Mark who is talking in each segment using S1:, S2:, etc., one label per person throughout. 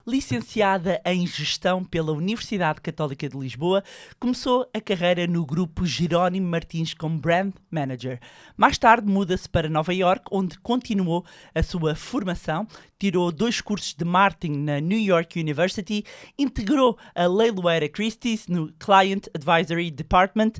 S1: Licenciada em Gestão pela Universidade Católica de Lisboa, começou a carreira no grupo Jerónimo Martins como Brand Manager. Mais tarde muda-se para Nova York, onde continuou a sua formação, tirou 2 cursos de marketing na New York University, integrou a Leiloeira Christie's no Client Advisory Department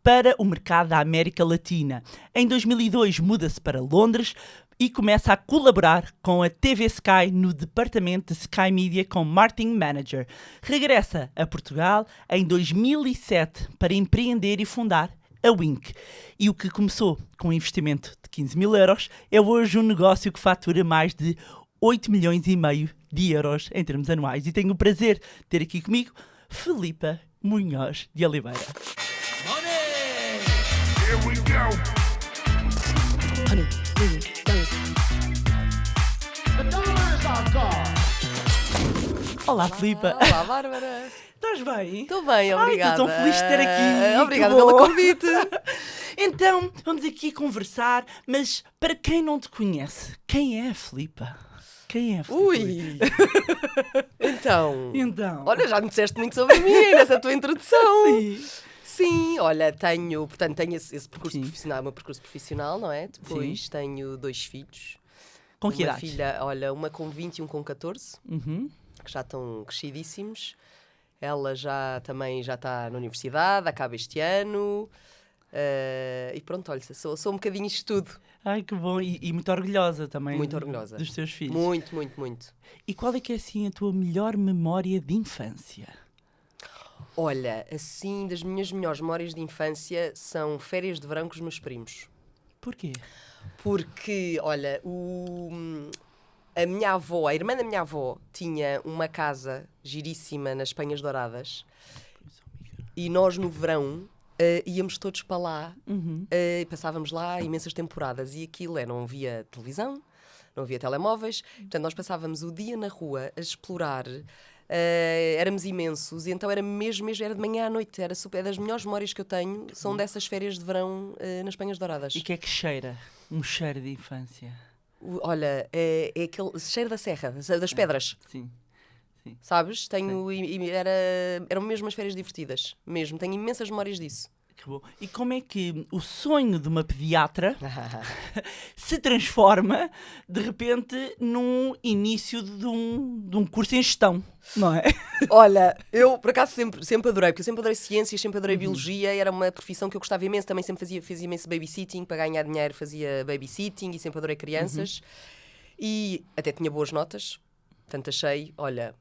S1: para o mercado da América Latina. Em 2002 muda-se para Londres e começa a colaborar com a TV Sky no departamento de Sky Media como Marketing Manager. Regressa a Portugal em 2007 para empreender e fundar a Wink. E o que começou com um investimento de 15 mil euros é hoje um negócio que fatura mais de 8 milhões e meio de euros em termos anuais. E tenho o prazer de ter aqui comigo Filipa Munhoz de Oliveira.
S2: Money! Here we go! The dollars are gone!
S1: Olá, Filipa.
S3: Olá, Bárbara.
S1: Estás bem?
S3: Estou bem, obrigada.
S1: Estou tão feliz de ter aqui.
S3: Obrigada
S1: Que bom.
S3: pelo convite.
S1: Então, vamos aqui conversar, mas para quem não te conhece, quem é a Filipa? Quem é a Filipa?
S3: Ui! Então, olha, já me disseste muito sobre mim nessa tua introdução.
S1: Sim.
S3: Sim, olha, tenho esse percurso
S1: Sim.
S3: profissional, meu percurso profissional, não é? Depois tenho 2 filhos.
S1: Com que
S3: Uma
S1: idades?
S3: filha, olha, uma com 20 e um com 14,
S1: Uhum.
S3: que já estão crescidíssimos. Ela também já está na universidade, acaba este ano. E pronto, olha, sou um bocadinho isto tudo.
S1: Ai, que bom. E muito orgulhosa também.
S3: Muito orgulhosa.
S1: Dos teus filhos.
S3: Muito, muito, muito.
S1: E qual é que é, assim, a tua melhor memória de infância?
S3: Olha, assim, das minhas melhores memórias de infância são férias de verão com os meus primos.
S1: Porquê?
S3: Porque, olha, a minha avó, a irmã da minha avó, tinha uma casa giríssima nas Penhas Douradas e nós no verão íamos todos para lá e passávamos lá imensas temporadas e aquilo não havia televisão, não havia telemóveis, portanto nós passávamos o dia na rua a explorar. Éramos imensos e então era mesmo era de manhã à noite, era super, é das melhores memórias que eu tenho, são dessas férias de verão nas Penhas Douradas.
S1: E o que é que cheira? Um cheiro de infância.
S3: Olha, é aquele cheiro da serra, das pedras,
S1: Sim.
S3: sabes? Eram mesmo umas férias divertidas, mesmo, tenho imensas memórias disso.
S1: Que bom. E como é que o sonho de uma pediatra se transforma, de repente, num início de um curso em gestão, não é?
S3: Olha, eu por acaso sempre adorei, porque eu sempre adorei ciências, sempre adorei biologia, era uma profissão que eu gostava imenso, também sempre fazia imenso babysitting, para ganhar dinheiro fazia babysitting e sempre adorei crianças. E até tinha boas notas, portanto achei, olha,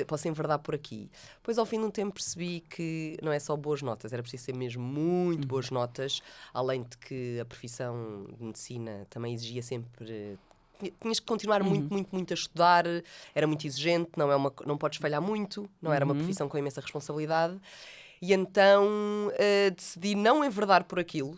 S3: posso enverdar por aqui. Depois ao fim de um tempo percebi que não é só boas notas, era preciso ser mesmo muito boas notas, além de que a profissão de medicina também exigia sempre... Tinhas que continuar muito a estudar, era muito exigente, não podes falhar muito, não era uma profissão com imensa responsabilidade. E então decidi não enverdar por aquilo.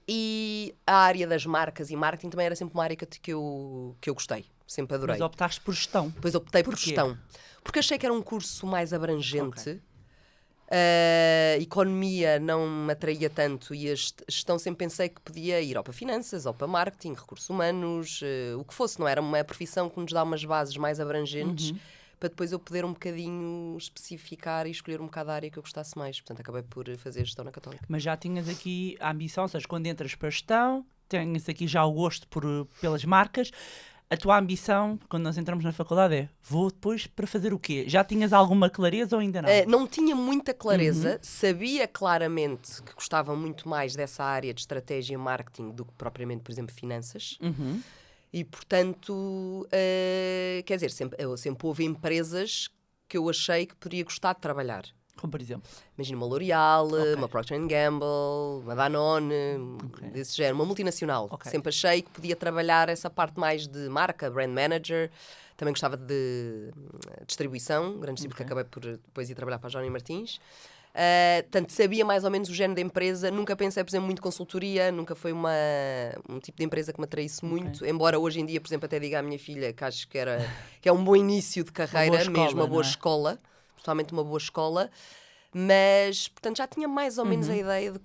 S3: E a área das marcas e marketing também era sempre uma área que eu gostei, sempre adorei.
S1: Mas optaste por gestão.
S3: Depois optei por
S1: Porquê?
S3: gestão. Porque achei que era um curso mais abrangente.
S1: Ok.
S3: Economia não me atraía tanto e a gestão sempre pensei que podia ir ou para finanças, ou para marketing, recursos humanos, o que fosse. Não era uma profissão que nos dá umas bases mais abrangentes para depois eu poder um bocadinho especificar e escolher um bocado a área que eu gostasse mais. Portanto, acabei por fazer gestão na Católica.
S1: Mas já tinhas aqui a ambição, ou seja, quando entras para a gestão, tens aqui já o gosto pelas marcas. A tua ambição, quando nós entramos na faculdade, vou depois para fazer o quê? Já tinhas alguma clareza ou ainda não?
S3: Não tinha muita clareza, sabia claramente que gostava muito mais dessa área de estratégia e marketing do que propriamente, por exemplo, finanças. E, portanto, quer dizer, sempre houve empresas que eu achei que poderia gostar de trabalhar.
S1: Como por exemplo?
S3: Imagina uma L'Oréal, uma Procter & Gamble, uma Danone, desse género, uma multinacional.
S1: Ok.
S3: Sempre achei que podia trabalhar essa parte mais de marca, brand manager. Também gostava de distribuição, grande distribuidor, que acabei por depois ir trabalhar para a Jerónimo Martins. Portanto, sabia mais ou menos o género da empresa. Nunca pensei, por exemplo, muito em consultoria. Nunca foi um tipo de empresa que me atraísse muito. Embora hoje em dia, por exemplo, até diga à minha filha que acho que é um bom início de carreira, mesmo uma boa escola. Totalmente uma boa escola, mas, portanto, já tinha mais ou menos a ideia do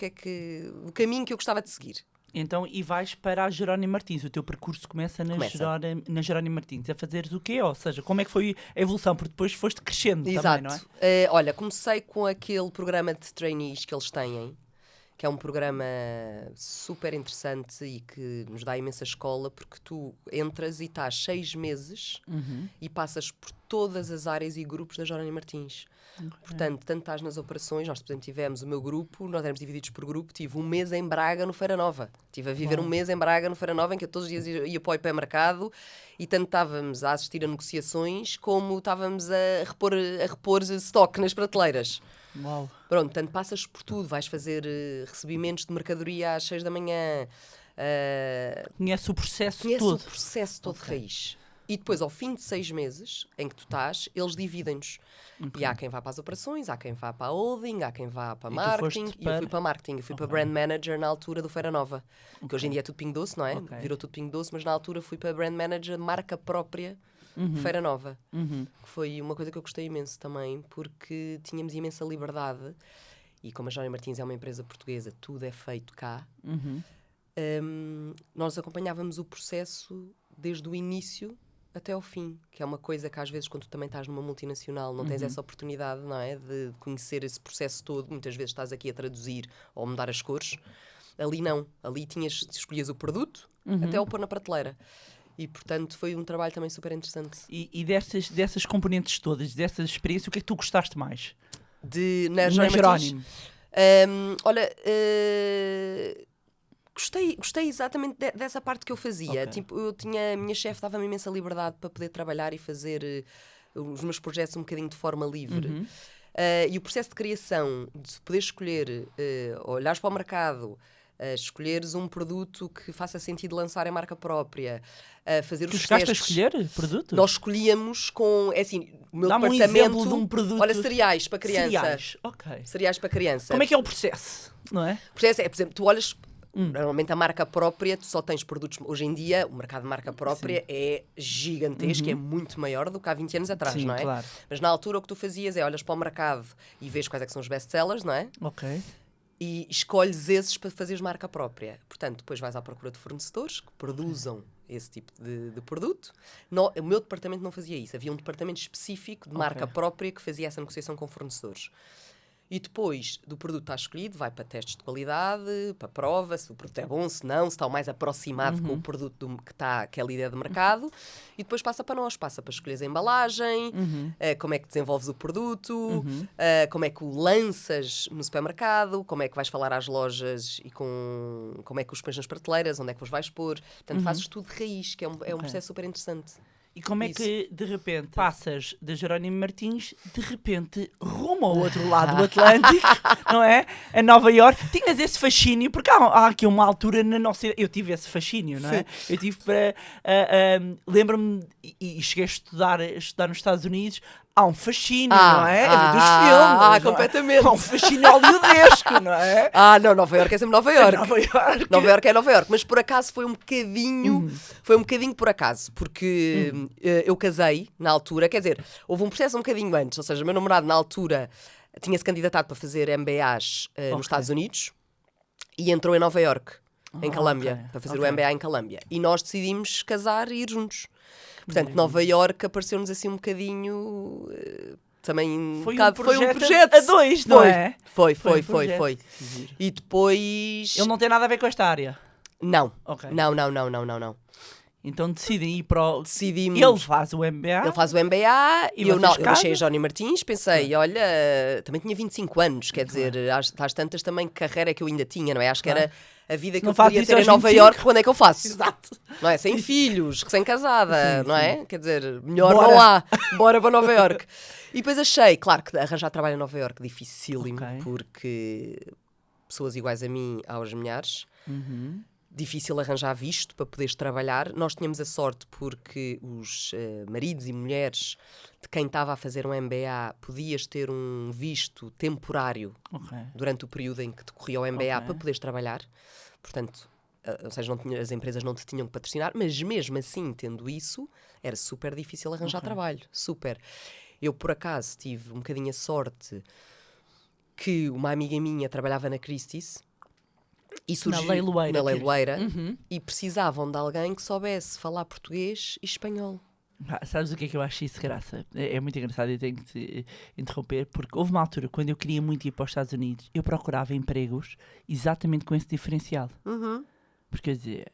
S3: caminho que eu gostava de seguir.
S1: Então, e vais para a Jerónimo Martins. O teu percurso começa na Jerónimo Martins. A fazeres o quê? Ou seja, como é que foi a evolução? Porque depois foste crescendo
S3: Exato.
S1: também, não é?
S3: Olha, comecei com aquele programa de trainees que eles têm, que é um programa super interessante e que nos dá imensa escola, porque tu entras e estás 6 meses e passas por todas as áreas e grupos da Jerónimo Martins. Portanto, tanto estás nas operações, nós, por exemplo, tivemos o meu grupo, nós éramos divididos por grupo, tive um mês em Braga, no Feira Nova. Estive a viver um mês em Braga, no Feira Nova, em que eu todos os dias ia para o hipermercado e tanto estávamos a assistir a negociações como estávamos a repor stock nas prateleiras.
S1: Uau.
S3: Pronto, tanto passas por tudo, vais fazer recebimentos de mercadoria às 6 da manhã.
S1: Conhece o processo
S3: Conhece
S1: todo.
S3: o processo todo de raiz. E depois, ao fim de 6 meses em que tu estás, eles dividem-nos. E há quem vá para as operações, há quem vá para a holding, há quem vá para marketing. E eu fui para marketing, eu fui para brand manager na altura do Feira Nova. Que hoje em dia é tudo Pingo Doce, não é? Virou tudo Pingo Doce, mas na altura fui para brand manager, marca própria, Feira Nova. Que foi uma coisa que eu gostei imenso também, porque tínhamos imensa liberdade. E como a Jerónimo Martins é uma empresa portuguesa, tudo é feito cá. Nós acompanhávamos o processo desde o início até ao fim, que é uma coisa que às vezes quando tu também estás numa multinacional não tens essa oportunidade, não é? De conhecer esse processo todo. Muitas vezes estás aqui a traduzir ou mudar as cores. Ali não. Ali escolhias o produto até o pôr na prateleira. E, portanto, foi um trabalho também super interessante.
S1: E dessas componentes todas, dessa experiência, o que é que tu gostaste mais?
S3: Na
S1: Jerónimo.
S3: Olha, gostei exatamente dessa parte que eu fazia.
S1: Ok.
S3: Tipo, a minha chefe dava-me imensa liberdade para poder trabalhar e fazer os meus projetos um bocadinho de forma livre. E o processo de criação, de poder escolher, olhares para o mercado, escolheres um produto que faça sentido lançar em marca própria, fazer
S1: Tu
S3: os
S1: chegaste a
S3: testes.
S1: escolher produto?
S3: Nós escolhíamos com, é assim, o meu
S1: Dá-me um
S3: departamento...
S1: exemplo de um produto.
S3: Olha, cereais para criança.
S1: Cereais, ok.
S3: Cereais para criança.
S1: Como é que é o processo, não é?
S3: O processo é, por exemplo, tu olhas... Normalmente a marca própria, tu só tens produtos... Hoje em dia, o mercado de marca própria é gigantesco, é muito maior do que há 20 anos atrás,
S1: Sim,
S3: não é?
S1: claro.
S3: Mas na altura o que tu fazias é olhas para o mercado e vês quais é que são os best-sellers, não é?
S1: Ok.
S3: E escolhes esses para fazeres marca própria. Portanto, depois vais à procura de fornecedores que produzam esse tipo de produto. O meu departamento não fazia isso. Havia um departamento específico de marca própria que fazia essa negociação com fornecedores. E depois do produto estar escolhido, vai para testes de qualidade, para prova, se o produto é bom, se não, se está o mais aproximado com o produto que é a ideia de mercado. E depois passa para nós, passa para escolheres a embalagem, como é que desenvolves o produto, como é que o lanças no supermercado, como é que vais falar às lojas e como é que os pões nas prateleiras, onde é que os vais pôr. Portanto, fazes tudo de raiz, que é um processo super interessante.
S1: E como é que, de repente, passas de Jerónimo Martins, de repente, rumo ao outro lado do Atlântico, não é? A Nova Iorque. Tinhas esse fascínio, porque há aqui uma altura na nossa... Eu tive esse fascínio, não é?
S3: Sim.
S1: Eu tive para... lembro-me, e cheguei a estudar nos Estados Unidos, há um fascínio, não é? Dos filmes. Não é?
S3: Completamente.
S1: Há um fascínio hollywoodesco, não é?
S3: Não, Nova Iorque é sempre Nova Iorque.
S1: Nova Iorque.
S3: Nova Iorque é Nova Iorque, mas por acaso foi um bocadinho por acaso, porque eu casei na altura, quer dizer, houve um processo um bocadinho antes, ou seja, o meu namorado na altura tinha-se candidatado para fazer MBAs nos Estados Unidos e entrou em Nova Iorque, em Colômbia, para fazer o MBA em Colômbia. E nós decidimos casar e ir juntos. Portanto, Nova Iorque apareceu-nos assim um bocadinho... também
S1: Foi
S3: um projeto
S1: a dois, não é?
S3: Foi.
S1: Foi.
S3: E depois...
S1: Ele não tem nada a ver com esta área.
S3: Não.
S1: Ok.
S3: Não.
S1: Então decidem ir para o...
S3: Decidimos...
S1: Ele faz o MBA.
S3: Ele faz o MBA
S1: E
S3: e eu
S1: vocês
S3: deixei a
S1: casam?
S3: Jerónimo Martins, pensei, olha, também tinha 25 anos, quer dizer, às tantas também que carreira que eu ainda tinha, não é? Acho que era a vida que
S1: não
S3: eu
S1: fazes
S3: podia
S1: isso
S3: ter em
S1: aos
S3: Nova
S1: 25?
S3: Iorque, quando é que eu faço?
S1: Exato.
S3: Não é? Sem filhos, sem casada,
S1: Sim,
S3: não
S1: sim.
S3: é? Quer dizer, melhor
S1: Bora.
S3: não há. Bora para Nova Iorque. E depois achei, claro que arranjar trabalho em Nova Iorque dificílimo,
S1: Ok.
S3: porque pessoas iguais a mim, aos milhares, difícil arranjar visto para poderes trabalhar. Nós tínhamos a sorte porque os maridos e mulheres de quem estava a fazer um MBA podias ter um visto temporário
S1: Ok.
S3: durante o período em que decorria o MBA
S1: Ok.
S3: para poderes trabalhar. Portanto, ou seja, as empresas não te tinham que patrocinar, mas mesmo assim, tendo isso, era super difícil arranjar trabalho. Super. Eu, por acaso, tive um bocadinho a sorte que uma amiga minha trabalhava na Christie's E surgiu
S1: Na Leiloeira.
S3: na Leiloeira
S1: Uhum.
S3: e precisavam de alguém que soubesse falar português e espanhol.
S1: Sabes o que é que eu acho isso graça? É muito engraçado, eu tenho que te interromper, porque houve uma altura, quando eu queria muito ir para os Estados Unidos, eu procurava empregos exatamente com esse diferencial. Porque, quer dizer,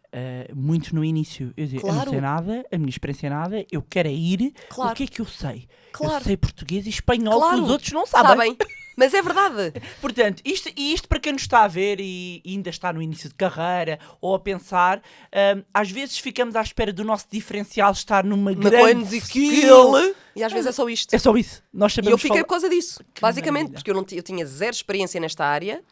S1: muito no início, eu dizia, eu não
S3: Claro.
S1: sei nada, a minha experiência é nada, eu quero é ir,
S3: Claro.
S1: o que é que eu sei? Eu
S3: Claro.
S1: sei português e espanhol, que
S3: Claro.
S1: os outros não sabem.
S3: Mas é verdade.
S1: Portanto, isto para quem nos está a ver e ainda está no início de carreira ou a pensar, às vezes ficamos à espera do nosso diferencial estar numa
S3: Uma
S1: grande
S3: grande
S1: skill.
S3: skill. E às vezes é só isto.
S1: É só isso. Nós
S3: E
S1: sabemos
S3: eu fiquei
S1: falar-
S3: por causa disso,
S1: Que
S3: basicamente,
S1: maravilha.
S3: porque eu tinha zero experiência nesta área,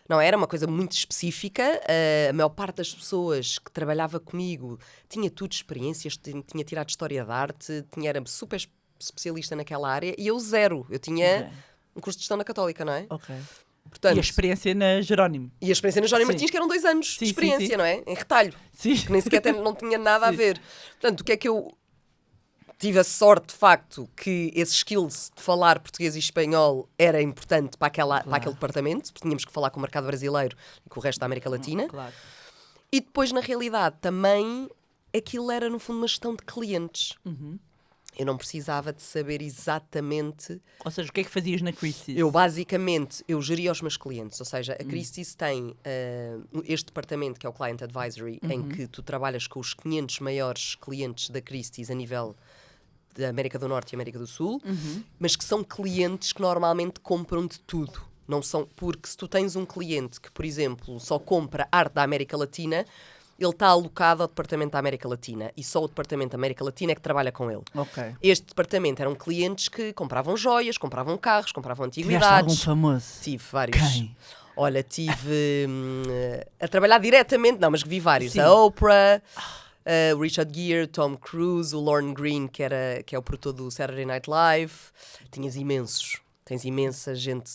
S3: não era uma coisa muito específica. A maior parte das pessoas que trabalhava comigo tinha tudo experiências, tinha tirado História da Arte, era super especialista naquela área e eu zero. Eu tinha
S1: Ok.
S3: um curso de gestão na Católica, não é?
S1: Ok.
S3: Portanto,
S1: E a experiência na Jerónimo.
S3: e a experiência na Jónia
S1: Sim.
S3: Martins, que eram 2 anos
S1: Sim,
S3: de
S1: sim,
S3: experiência,
S1: sim.
S3: não é? Em retalho,
S1: Sim.
S3: que nem sequer não tinha nada a
S1: Sim.
S3: ver. Portanto, o que é que eu tive a sorte, de facto, que esses skills de falar português e espanhol era importante para aquele departamento, porque tínhamos que falar com o mercado brasileiro e com o resto da América Latina.
S1: Claro.
S3: E depois, na realidade, também aquilo era, no fundo, uma gestão de clientes. Eu não precisava de saber exatamente.
S1: Ou seja, o que é que fazias na Christie's?
S3: Eu geria os meus clientes, ou seja, a Christie's tem este departamento que é o Client Advisory, em que tu trabalhas com os 500 maiores clientes da Christie's a nível da América do Norte e América do Sul, mas que são clientes que normalmente compram de tudo. Não são, porque se tu tens um cliente que, por exemplo, só compra arte da América Latina, ele está alocado ao departamento da América Latina e só o departamento da América Latina é que trabalha com ele.
S1: Ok.
S3: Este departamento eram clientes que compravam joias, compravam carros, compravam
S1: Tiveste algum
S3: antiguidades.
S1: famoso?
S3: Tive vários.
S1: Quem?
S3: Olha, tive a trabalhar diretamente, não, mas vi vários.
S1: Sim.
S3: A Oprah, o Richard Gere, Tom Cruise, o Lorne Greene, que é o produtor do Saturday Night Live. Tinhas imensos. Tens imensa gente...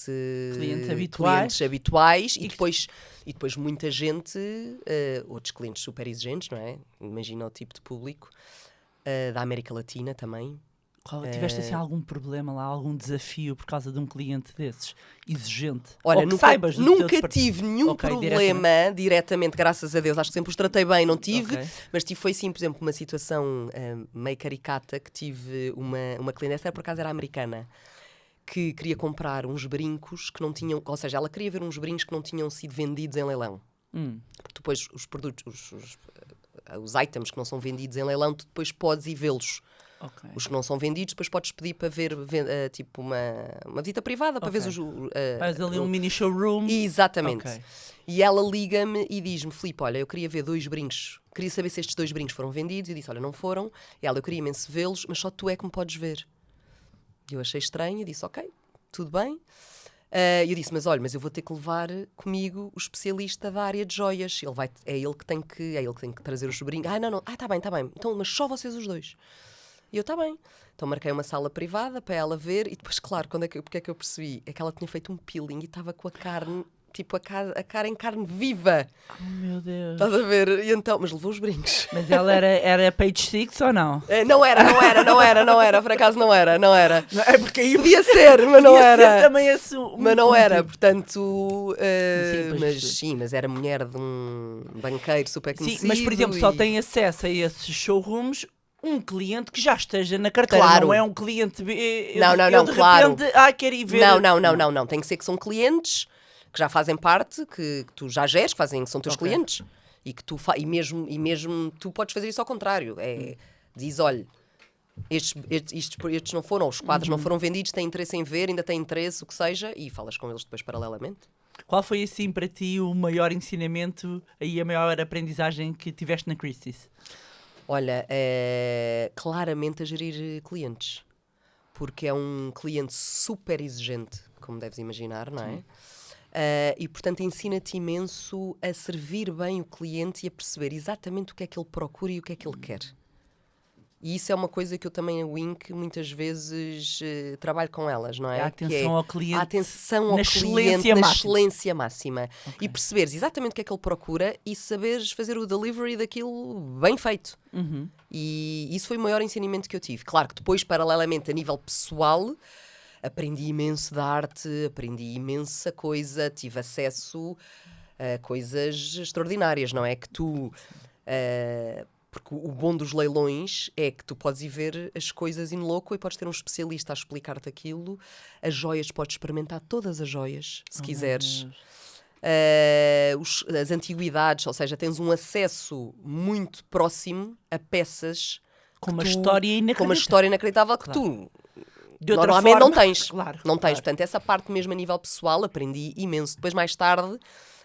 S1: Clientes habituais.
S3: clientes habituais e depois muita gente, outros clientes super exigentes, não é? Imagina o tipo de público. Da América Latina também.
S1: Tiveste assim algum problema lá, algum desafio por causa de um cliente desses? Exigente?
S3: Olha,
S1: Ou que
S3: nunca,
S1: saibas do teu
S3: nunca
S1: depart-
S3: tive nenhum
S1: Ok,
S3: problema diretamente, graças a Deus. Acho que sempre os tratei bem, não tive.
S1: Ok.
S3: Mas foi sim, por exemplo, uma situação meio caricata que tive uma cliente, essa por acaso era americana, que queria comprar uns brincos que não tinham... Ou seja, ela queria ver uns brincos que não tinham sido vendidos em leilão. Porque depois os produtos, os items que não são vendidos em leilão, tu depois podes ir vê-los.
S1: Ok.
S3: Os que não são vendidos, depois podes pedir para ver tipo uma visita privada, para
S1: Ok.
S3: ver os...
S1: Faz ali um mini showroom.
S3: Exatamente.
S1: Ok.
S3: E ela liga-me e diz-me, Filipe, olha, eu queria ver 2 brincos. Queria saber se estes 2 brincos foram vendidos. E disse, olha, não foram. E ela, eu queria imenso vê-los, mas só tu é que me podes ver. E eu achei estranho e disse, ok, tudo bem. E eu disse, mas olha, mas eu vou ter que levar comigo o especialista da área de joias. É ele que tem que trazer os brincos. Não. Tá bem. Então, mas só vocês os 2. E eu, tá bem. Então marquei uma sala privada para ela ver e depois, claro, porque é que eu percebi? É que ela tinha feito um peeling e estava com a carne, tipo a cara em carne viva.
S1: Oh, meu Deus.
S3: Estás a ver? E então, mas levou os brincos.
S1: Mas ela era page 6 ou não?
S3: Não era, por acaso não era.
S1: Não, é porque aí
S3: Podia ser, mas não
S1: podia ser
S3: era.
S1: também esse um
S3: Mas não era,
S1: motivo.
S3: portanto,
S1: Sim,
S3: mas era mulher de um banqueiro super conhecido.
S1: Sim, mas por exemplo, só
S3: e-
S1: tem acesso a esses showrooms um cliente que já esteja na carteira,
S3: Claro.
S1: não é um cliente...
S3: Não,
S1: de
S3: claro.
S1: repente, quero ir ver...
S3: Não. Tem que ser que são clientes que já fazem parte, que tu já geres, que são teus
S1: Ok.
S3: clientes. E que e mesmo tu podes fazer isso ao contrário. Diz, olha, estes não foram, os quadros não foram vendidos, têm interesse em ver, ainda têm interesse, o que seja, e falas com eles depois paralelamente.
S1: Qual foi assim para ti o maior ensinamento e a maior aprendizagem que tiveste na Christie's?
S3: Olha, claramente a gerir clientes. Porque é um cliente super exigente, como deves imaginar, não é? E, portanto, ensina-te imenso a servir bem o cliente e a perceber exatamente o que é que ele procura e o que é que ele quer. E isso é uma coisa que eu também, a Wink, muitas vezes trabalho com elas, não é?
S1: A atenção ao cliente
S3: A atenção ao
S1: na
S3: cliente
S1: excelência
S3: na
S1: máxima.
S3: excelência máxima. E perceberes exatamente o que é que ele procura e saberes fazer o delivery daquilo bem feito. E isso foi o maior ensinamento que eu tive. Claro que depois, paralelamente, a nível pessoal, aprendi imenso da arte, aprendi imensa coisa, tive acesso coisas extraordinárias, não é? Que tu... porque o bom dos leilões é que tu podes ir ver as coisas in loco e podes ter um especialista a explicar-te aquilo. As joias, podes experimentar todas as joias, se quiseres. As antiguidades, ou seja, tens um acesso muito próximo a peças
S1: Com uma história inacreditável.
S3: Que tu
S1: De outra
S3: normalmente
S1: forma,
S3: não tens.
S1: Claro,
S3: Não tens.
S1: claro.
S3: Portanto, essa parte mesmo a nível pessoal aprendi imenso. Depois, mais tarde,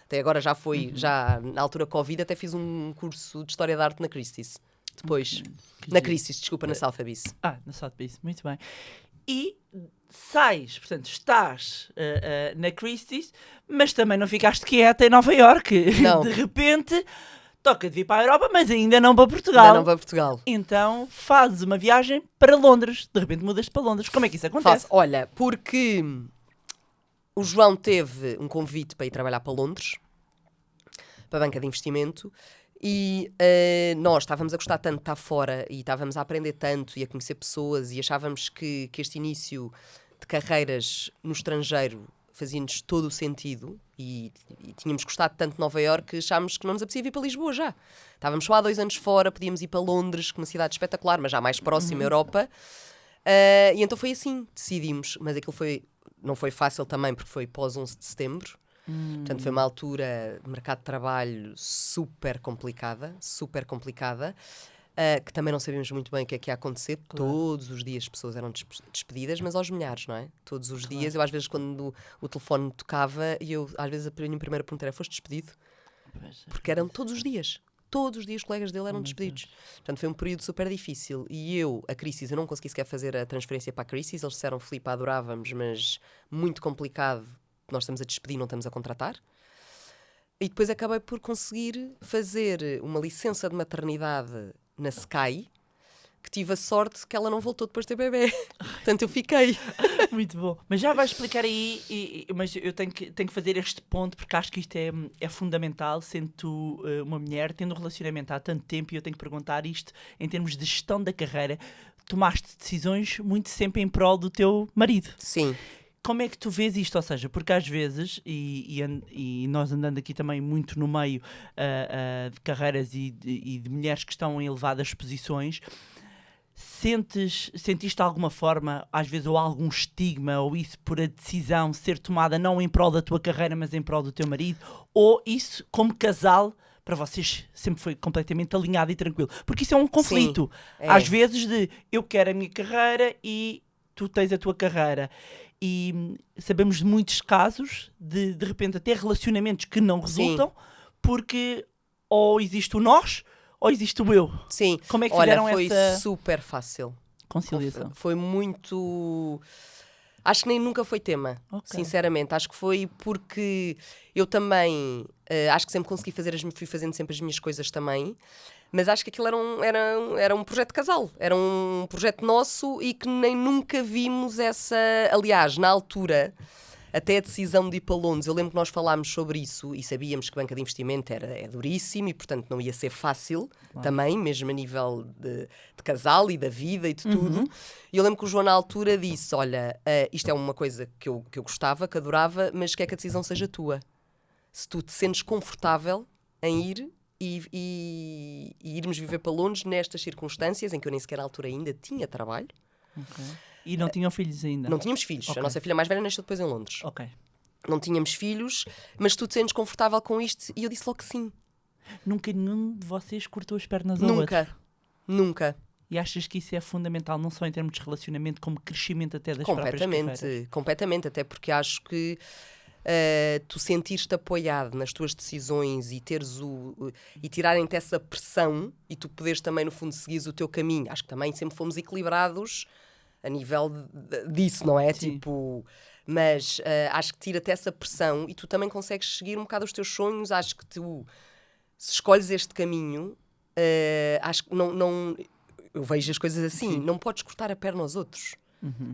S3: até agora já foi, já na altura Covid, até fiz um curso de História da Arte na Christie's. Depois, na Christie's, desculpa, na Sotheby's.
S1: Na Sotheby's, muito bem. E sais, portanto, estás na Christie's, mas também não ficaste quieta em Nova Iorque.
S3: Não.
S1: De repente, toca de vir para a Europa, mas ainda não para Portugal.
S3: Ainda não para Portugal.
S1: Então, fazes uma viagem para Londres. De repente mudas para Londres. Como é que isso acontece?
S3: Olha, porque o João teve um convite para ir trabalhar para Londres, para a banca de investimento, e nós estávamos a gostar tanto de estar fora e estávamos a aprender tanto e a conhecer pessoas e achávamos que este início de carreiras no estrangeiro fazia-nos todo o sentido e tínhamos gostado tanto de Nova Iorque que achámos que não nos apetecia vir para Lisboa já. Estávamos só há 2 anos fora, podíamos ir para Londres, que é uma cidade espetacular, mas já mais próxima, Europa. E então foi assim, decidimos. Mas aquilo não foi fácil também, porque foi pós 11 de setembro. Portanto, foi uma altura de mercado de trabalho super complicada, que também não sabíamos muito bem o que é que ia acontecer.
S1: Claro.
S3: Todos os dias as pessoas eram despedidas, mas aos milhares, não é? Todos os dias. Eu às vezes quando o telefone tocava, e eu às vezes a minha primeira pergunta era: foste despedido? Porque eram todos os dias os colegas dele eram despedidos. Portanto, foi um período super difícil. E a Christie's, eu não consegui sequer fazer a transferência para a Christie's. Eles disseram: Filipe, adorávamos, mas muito complicado. Nós estamos a despedir, não estamos a contratar. E depois acabei por conseguir fazer uma licença de maternidade na Sky, que tive a sorte que ela não voltou depois de ter bebê. Portanto, eu fiquei.
S1: Muito bom. Mas já vais explicar aí, mas eu tenho que fazer este ponto, porque acho que isto é fundamental, sendo tu uma mulher, tendo um relacionamento há tanto tempo, e eu tenho que perguntar isto em termos de gestão da carreira. Tomaste decisões muito sempre em prol do teu marido.
S3: Sim.
S1: Como é que tu vês isto? Ou seja, porque às vezes, e nós andando aqui também muito no meio de carreiras e de mulheres que estão em elevadas posições, sentiste de alguma forma, às vezes, ou algum estigma, ou isso por a decisão ser tomada não em prol da tua carreira, mas em prol do teu marido? Ou isso, como casal, para vocês sempre foi completamente alinhado e tranquilo? Porque isso é um conflito.
S3: Sim,
S1: às vezes de eu quero a minha carreira e tu tens a tua carreira. E sabemos de muitos casos de repente até relacionamentos que não resultam. Sim. Porque ou existe o nós ou existe o eu.
S3: Sim.
S1: Como é que fizeram
S3: foi
S1: essa
S3: super fácil.
S1: Conciliação?
S3: Foi muito... Acho que nem nunca foi tema, sinceramente. Acho que foi porque eu também... acho que sempre consegui fui fazendo sempre as minhas coisas também. Mas acho que aquilo era um projeto de casal. Era um projeto nosso e que nem nunca vimos essa... Aliás, na altura, até a decisão de ir para Londres, eu lembro que nós falámos sobre isso e sabíamos que banca de investimento é duríssimo e, portanto, não ia ser fácil também, mesmo a nível de casal e da vida e de tudo. E eu lembro que o João, na altura, disse: olha, isto é uma coisa que eu gostava, que adorava, mas quer que a decisão seja tua. Se tu te sentes confortável em ir... E irmos viver para Londres nestas circunstâncias em que eu nem sequer à altura ainda tinha trabalho.
S1: E não tinham filhos ainda?
S3: Não tínhamos filhos. A nossa filha mais velha nasceu depois em Londres. Não tínhamos filhos, mas tu te sentes confortável com isto? E eu disse logo que sim.
S1: Nunca nenhum de vocês cortou as pernas ao outro?
S3: Nunca.
S1: E achas que isso é fundamental, não só em termos de relacionamento, como crescimento até das próprias carreiras?
S3: Completamente, até porque acho que tu sentires-te apoiado nas tuas decisões e e tirarem-te essa pressão e tu poderes também, no fundo, seguires o teu caminho. Acho que também sempre fomos equilibrados a nível disso, não é?
S1: Sim.
S3: Tipo, mas acho que tira-te essa pressão e tu também consegues seguir um bocado os teus sonhos. Acho que tu, se escolhes este caminho, acho que não eu vejo as coisas assim. Sim. Não podes cortar a perna aos outros.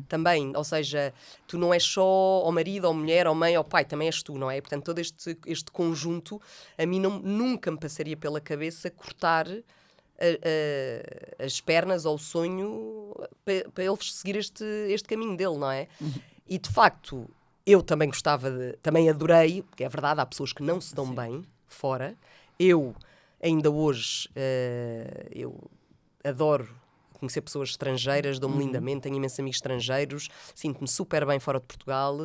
S3: Também, ou seja, tu não és só o marido, ou mulher, ou mãe, ou pai, também és tu, não é? Portanto, todo este conjunto, a mim nunca me passaria pela cabeça cortar as pernas ou o sonho para ele seguir este caminho dele, não é? E de facto, eu também também adorei, porque é verdade, há pessoas que não se dão
S1: Sim.
S3: bem fora. Eu, ainda hoje, eu adoro conhecer pessoas estrangeiras, dou-me lindamente, tenho imensos amigos estrangeiros, sinto-me super bem fora de Portugal.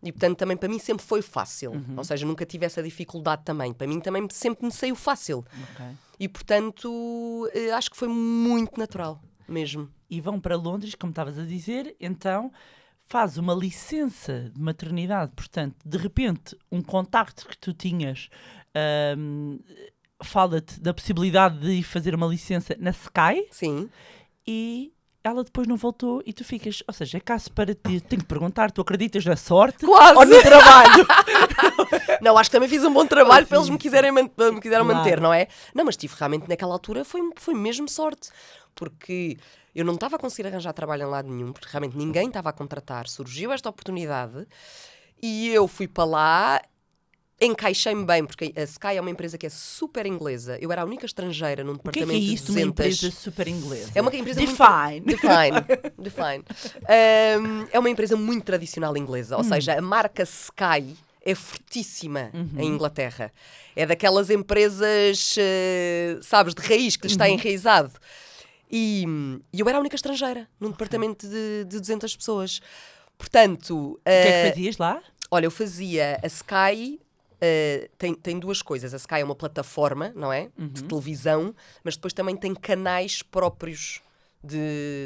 S3: E, portanto, também para mim sempre foi fácil. Ou seja, nunca tive essa dificuldade também. Para mim também sempre me saiu fácil.
S1: Ok.
S3: E, portanto, acho que foi muito natural mesmo.
S1: E vão para Londres, como estavas a dizer, então faz uma licença de maternidade. Portanto, de repente, um contacto que tu tinhas fala-te da possibilidade de ir fazer uma licença na Sky
S3: Sim.
S1: e ela depois não voltou e tu ficas, ou seja, é caso para ti, tenho que perguntar, tu acreditas na sorte
S3: Quase.
S1: ou no trabalho?
S3: Não, acho que também fiz um bom trabalho para eles me quiserem
S1: Claro.
S3: manter, não é? Não, mas tive realmente naquela altura, foi mesmo sorte. Porque eu não estava a conseguir arranjar trabalho em lado nenhum, porque realmente ninguém estava a contratar. Surgiu esta oportunidade e eu fui para lá, encaixei-me bem, porque a Sky é uma empresa que é super inglesa. Eu era a única estrangeira num
S1: O que é
S3: departamento
S1: isso de
S3: de
S1: uma
S3: 200...
S1: empresa super inglesa?
S3: É uma empresa
S1: Define.
S3: Define. É uma empresa muito tradicional inglesa. Ou seja, a marca Sky é fortíssima em Inglaterra. É daquelas empresas, sabes, de raiz, que lhes está enraizado. E eu era a única estrangeira num departamento de 200 pessoas. Portanto...
S1: O que é que fazias lá?
S3: Olha, eu fazia a Sky... tem duas coisas. A Sky é uma plataforma, não é? De televisão, mas depois também tem canais próprios.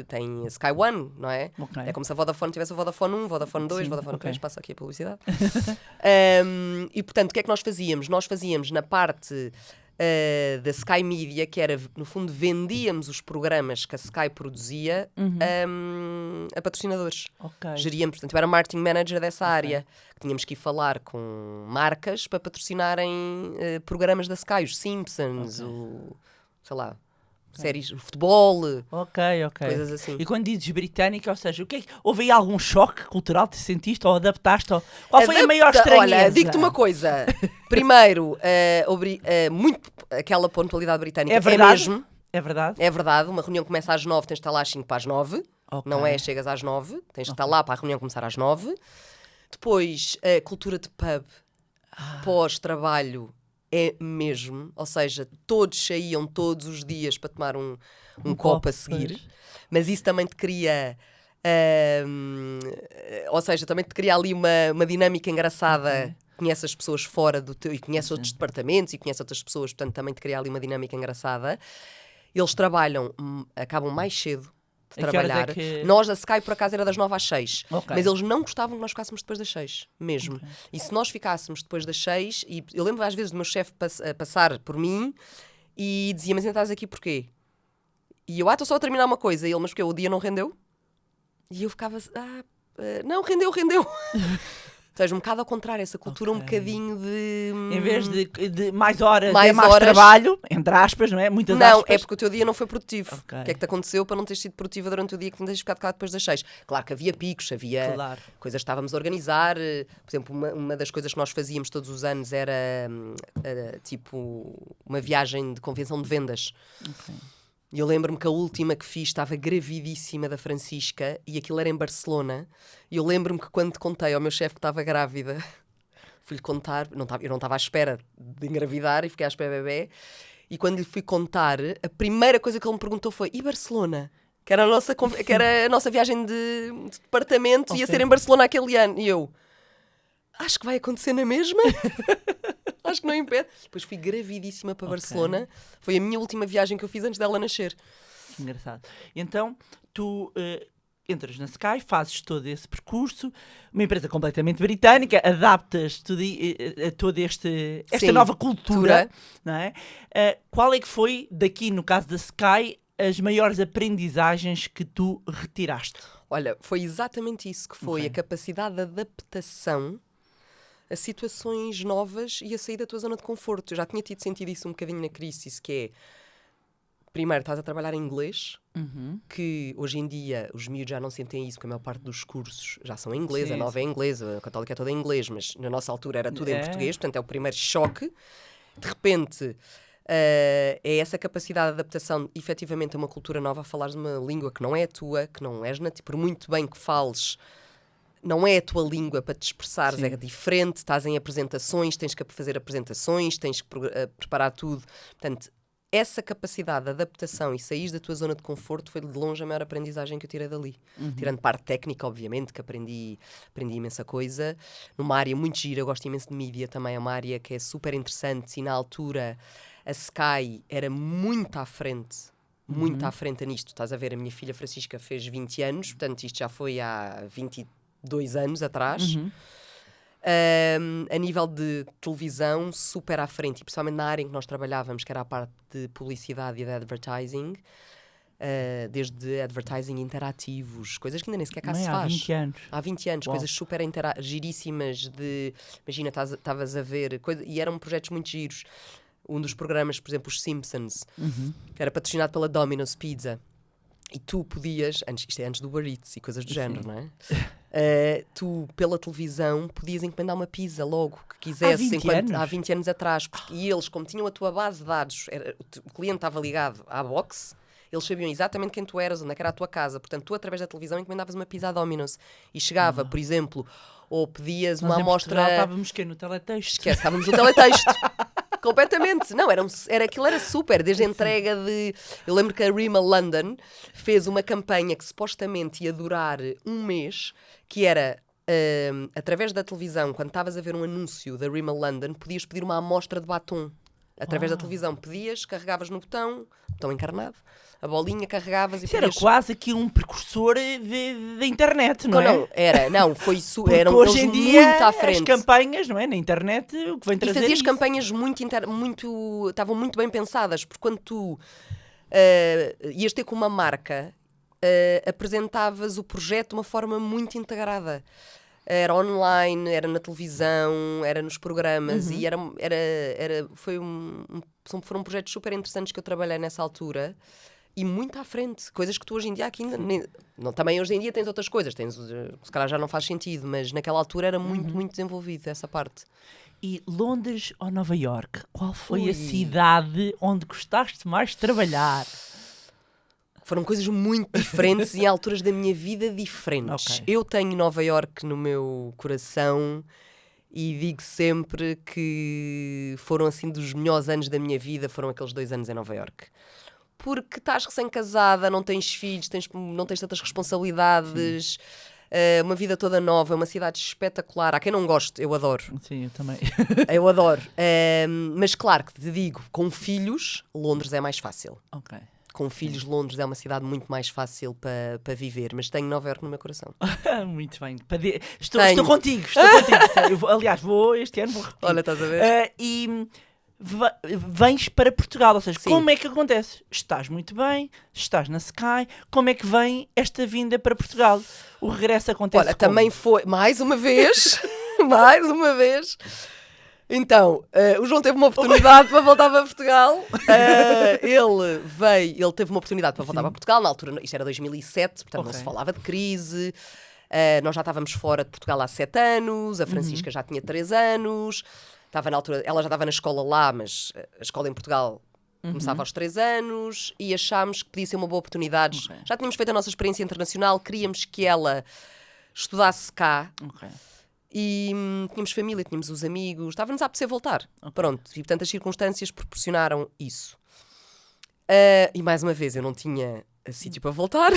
S3: Tem a Sky One, não é?
S1: Ok.
S3: É como se a Vodafone tivesse o Vodafone 1, Vodafone 2,
S1: Sim,
S3: Vodafone
S1: ok.
S3: 3, passa aqui a publicidade. E portanto, o que é que nós fazíamos? Nós fazíamos na parte da Sky Media, que era, no fundo, vendíamos os programas que a Sky produzia a patrocinadores.
S1: Ok.
S3: Geríamos, portanto, eu era marketing manager dessa área. Tínhamos que ir falar com marcas para patrocinarem programas da Sky, os Simpsons, sei lá, séries, o futebol,
S1: Ok.
S3: coisas assim.
S1: E quando dizes britânica, ou seja, houve aí algum choque cultural que te sentiste ou adaptaste? Qual foi a maior estranheza?
S3: Olha, digo-te uma coisa. Primeiro, muito aquela pontualidade britânica.
S1: É verdade?
S3: mesmo.
S1: É verdade?
S3: É verdade. Uma reunião começa às 9, tens de estar lá às 5 para as 9.
S1: Ok.
S3: Não é chegas às 9. Tens de estar lá para a reunião começar às 9. Depois, a cultura de pub pós-trabalho é mesmo. Ou seja, todos saíam todos os dias para tomar um copo a seguir.
S1: Pois.
S3: Mas isso também te cria... ou seja, também te cria ali uma dinâmica engraçada. Conhece as pessoas fora do teu... E conhece outros departamentos e conhece outras pessoas. Portanto, também te cria ali uma dinâmica engraçada. Eles trabalham... acabam mais cedo de
S1: A que horas é
S3: trabalhar.
S1: que-
S3: Nós, a Sky, por acaso, era das 9 às 6.
S1: Ok.
S3: Mas eles não gostavam que nós ficássemos depois das 6. Mesmo. E se nós ficássemos depois das 6... E eu lembro às vezes do meu chefe passar por mim e dizia, mas ainda estás aqui porquê? E eu, estou só a terminar uma coisa. E ele, mas porque o dia não rendeu? E eu ficava, não, rendeu. Ou seja, um bocado ao contrário, essa cultura um bocadinho de...
S1: Em vez de mais horas,
S3: Mais
S1: é mais
S3: horas.
S1: trabalho, entre aspas, não é? Muitas
S3: Não,
S1: aspas.
S3: é porque o teu dia não foi produtivo.
S1: Ok.
S3: O que é que te aconteceu para não teres sido produtiva durante o dia que não tens ficado cá depois das 6? Claro que havia picos, havia
S1: Claro.
S3: coisas que estávamos a organizar. Por exemplo, uma das coisas que nós fazíamos todos os anos era tipo uma viagem de convenção de vendas. E eu lembro-me que a última que fiz estava gravidíssima da Francisca e aquilo era em Barcelona. E eu lembro-me que quando te contei ao meu chefe que estava grávida, fui-lhe contar, eu não estava à espera de engravidar e fiquei à espera bebê. E quando lhe fui contar, a primeira coisa que ele me perguntou foi: e Barcelona? Que era a nossa viagem de departamento, ia
S1: Ok.
S3: ser em Barcelona aquele ano. E eu, acho que vai acontecer na mesma. Acho que não impede. Depois fui gravidíssima para Barcelona. Foi a minha última viagem que eu fiz antes dela nascer.
S1: Engraçado. Então, tu entras na Sky, fazes todo esse percurso, uma empresa completamente britânica, adaptas tudo a toda esta
S3: Sim,
S1: nova cultura,
S3: cultura.
S1: não é? Qual é que foi, daqui no caso da Sky, as maiores aprendizagens que tu retiraste?
S3: Olha, foi exatamente isso que foi.
S1: Ok.
S3: A capacidade de adaptação a situações novas e a sair da tua zona de conforto. Eu já tinha sentido isso um bocadinho na Crisis, que é... Primeiro, estás a trabalhar em inglês, que hoje em dia os miúdos já não sentem isso, porque a maior parte dos cursos já são em inglês,
S1: Sim,
S3: a nova é em inglês, a católica é toda em inglês, mas na nossa altura era tudo em
S1: É.
S3: português, portanto é o primeiro choque. De repente, é essa capacidade de adaptação efetivamente a uma cultura nova, a falares uma língua que não é a tua, que não és nativo, por muito bem que fales, não é a tua língua para te expressares,
S1: Sim.
S3: é diferente, estás em apresentações, tens que fazer apresentações, tens que preparar tudo. Portanto, essa capacidade de adaptação e sair da tua zona de conforto foi de longe a maior aprendizagem que eu tirei dali. Tirando parte técnica, obviamente, que aprendi imensa coisa. Numa área muito gira, eu gosto imenso de mídia também, é uma área que é super interessante e na altura a Sky era muito à frente nisto. Estás a ver, a minha filha Francisca fez 20 anos, portanto isto já foi há 22 anos atrás. A nível de televisão, super à frente, e principalmente na área em que nós trabalhávamos, que era a parte de publicidade e de advertising, desde advertising interativos, coisas que ainda nem sequer cá
S1: Não é?
S3: se
S1: Há
S3: faz.
S1: 20 anos.
S3: Há 20 anos,
S1: Uau.
S3: coisas super giríssimas de... Imagina, estavas a ver... e eram projetos muito giros. Um dos programas, por exemplo, os Simpsons, que era patrocinado pela Domino's Pizza. E tu podias... isto é antes do Uber Eats e coisas do género, não é? Tu, pela televisão, podias encomendar uma pizza logo que quisesse. Há 20 anos atrás. E eles, como tinham a tua base de dados, o cliente estava ligado à box... Eles sabiam exatamente quem tu eras, onde é que era a tua casa. Portanto, tu, através da televisão, encomendavas uma pizza à Domino's. E chegava, por exemplo, ou pedias
S1: Nós
S3: uma
S1: em
S3: amostra...
S1: Portugal estávamos no teletexto.
S3: Esquece, estávamos no teletexto. Completamente. Não, aquilo era super. Desde a entrega de... Eu lembro que a Rimmel London fez uma campanha que supostamente ia durar um mês, que era... através da televisão, quando estavas a ver um anúncio da Rimmel London, podias pedir uma amostra de batom. Através da televisão pedias, carregavas no botão encarnado, a bolinha carregavas e
S1: Isso era
S3: podias...
S1: quase aqui um precursor da internet, não é?
S3: Foi
S1: Porque
S3: eram
S1: hoje
S3: eles
S1: em dia
S3: muito à
S1: as
S3: frente.
S1: campanhas, não é? Na internet, o que vem
S3: E
S1: trazer
S3: fazias
S1: isso.
S3: campanhas estavam muito bem pensadas, porque quando tu ias ter com uma marca, apresentavas o projeto de uma forma muito integrada. Era online, era na televisão, era nos programas e foram projetos super interessantes que eu trabalhei nessa altura e muito à frente. Coisas que tu hoje em dia aqui ainda... também hoje em dia tens outras coisas, se calhar já não faz sentido, mas naquela altura era muito, muito desenvolvido essa parte.
S1: E Londres ou Nova Iorque? Qual foi
S3: Ui.
S1: a cidade onde gostaste mais de trabalhar?
S3: Foram coisas muito diferentes e em alturas da minha vida diferentes.
S1: Ok.
S3: Eu tenho Nova Iorque no meu coração e digo sempre que foram assim dos melhores anos da minha vida, foram aqueles 2 anos em Nova Iorque. Porque estás recém-casada, não tens filhos, não tens tantas responsabilidades, uma vida toda nova, é uma cidade espetacular. Há quem não goste, eu adoro.
S1: Sim, eu também.
S3: Eu adoro. Mas claro que te digo, com filhos, Londres é mais fácil.
S1: Ok.
S3: Com filhos, Londres é uma cidade muito mais fácil para viver, mas tenho Nova Iorque no meu coração.
S1: Muito bem. Estou contigo. Aliás, este ano vou repetir.
S3: Olha, estás a ver?
S1: E vens para Portugal, ou seja,
S3: Sim.
S1: como é que acontece? Estás muito bem, estás na Sky, como é que vem esta vinda para Portugal? O regresso acontece
S3: Olha,
S1: como?
S3: também foi, mais uma vez, Então, o João teve uma oportunidade para voltar para Portugal. Ele teve uma oportunidade para voltar para Portugal. Na altura, isto era 2007, portanto não
S1: Ok.
S3: se falava de crise. Nós já estávamos fora de Portugal há 7 anos. A Francisca já tinha 3 anos. Estava na altura, ela já estava na escola lá, mas a escola em Portugal começava aos 3 anos. E achámos que podia ser uma boa oportunidade.
S1: Ok.
S3: Já tínhamos feito a nossa experiência internacional. Queríamos que ela estudasse cá.
S1: Ok.
S3: E tínhamos família, tínhamos os amigos, estava-nos a apetecer voltar. Pronto, e portanto as circunstâncias proporcionaram isso. E mais uma vez, eu não tinha sítio para voltar.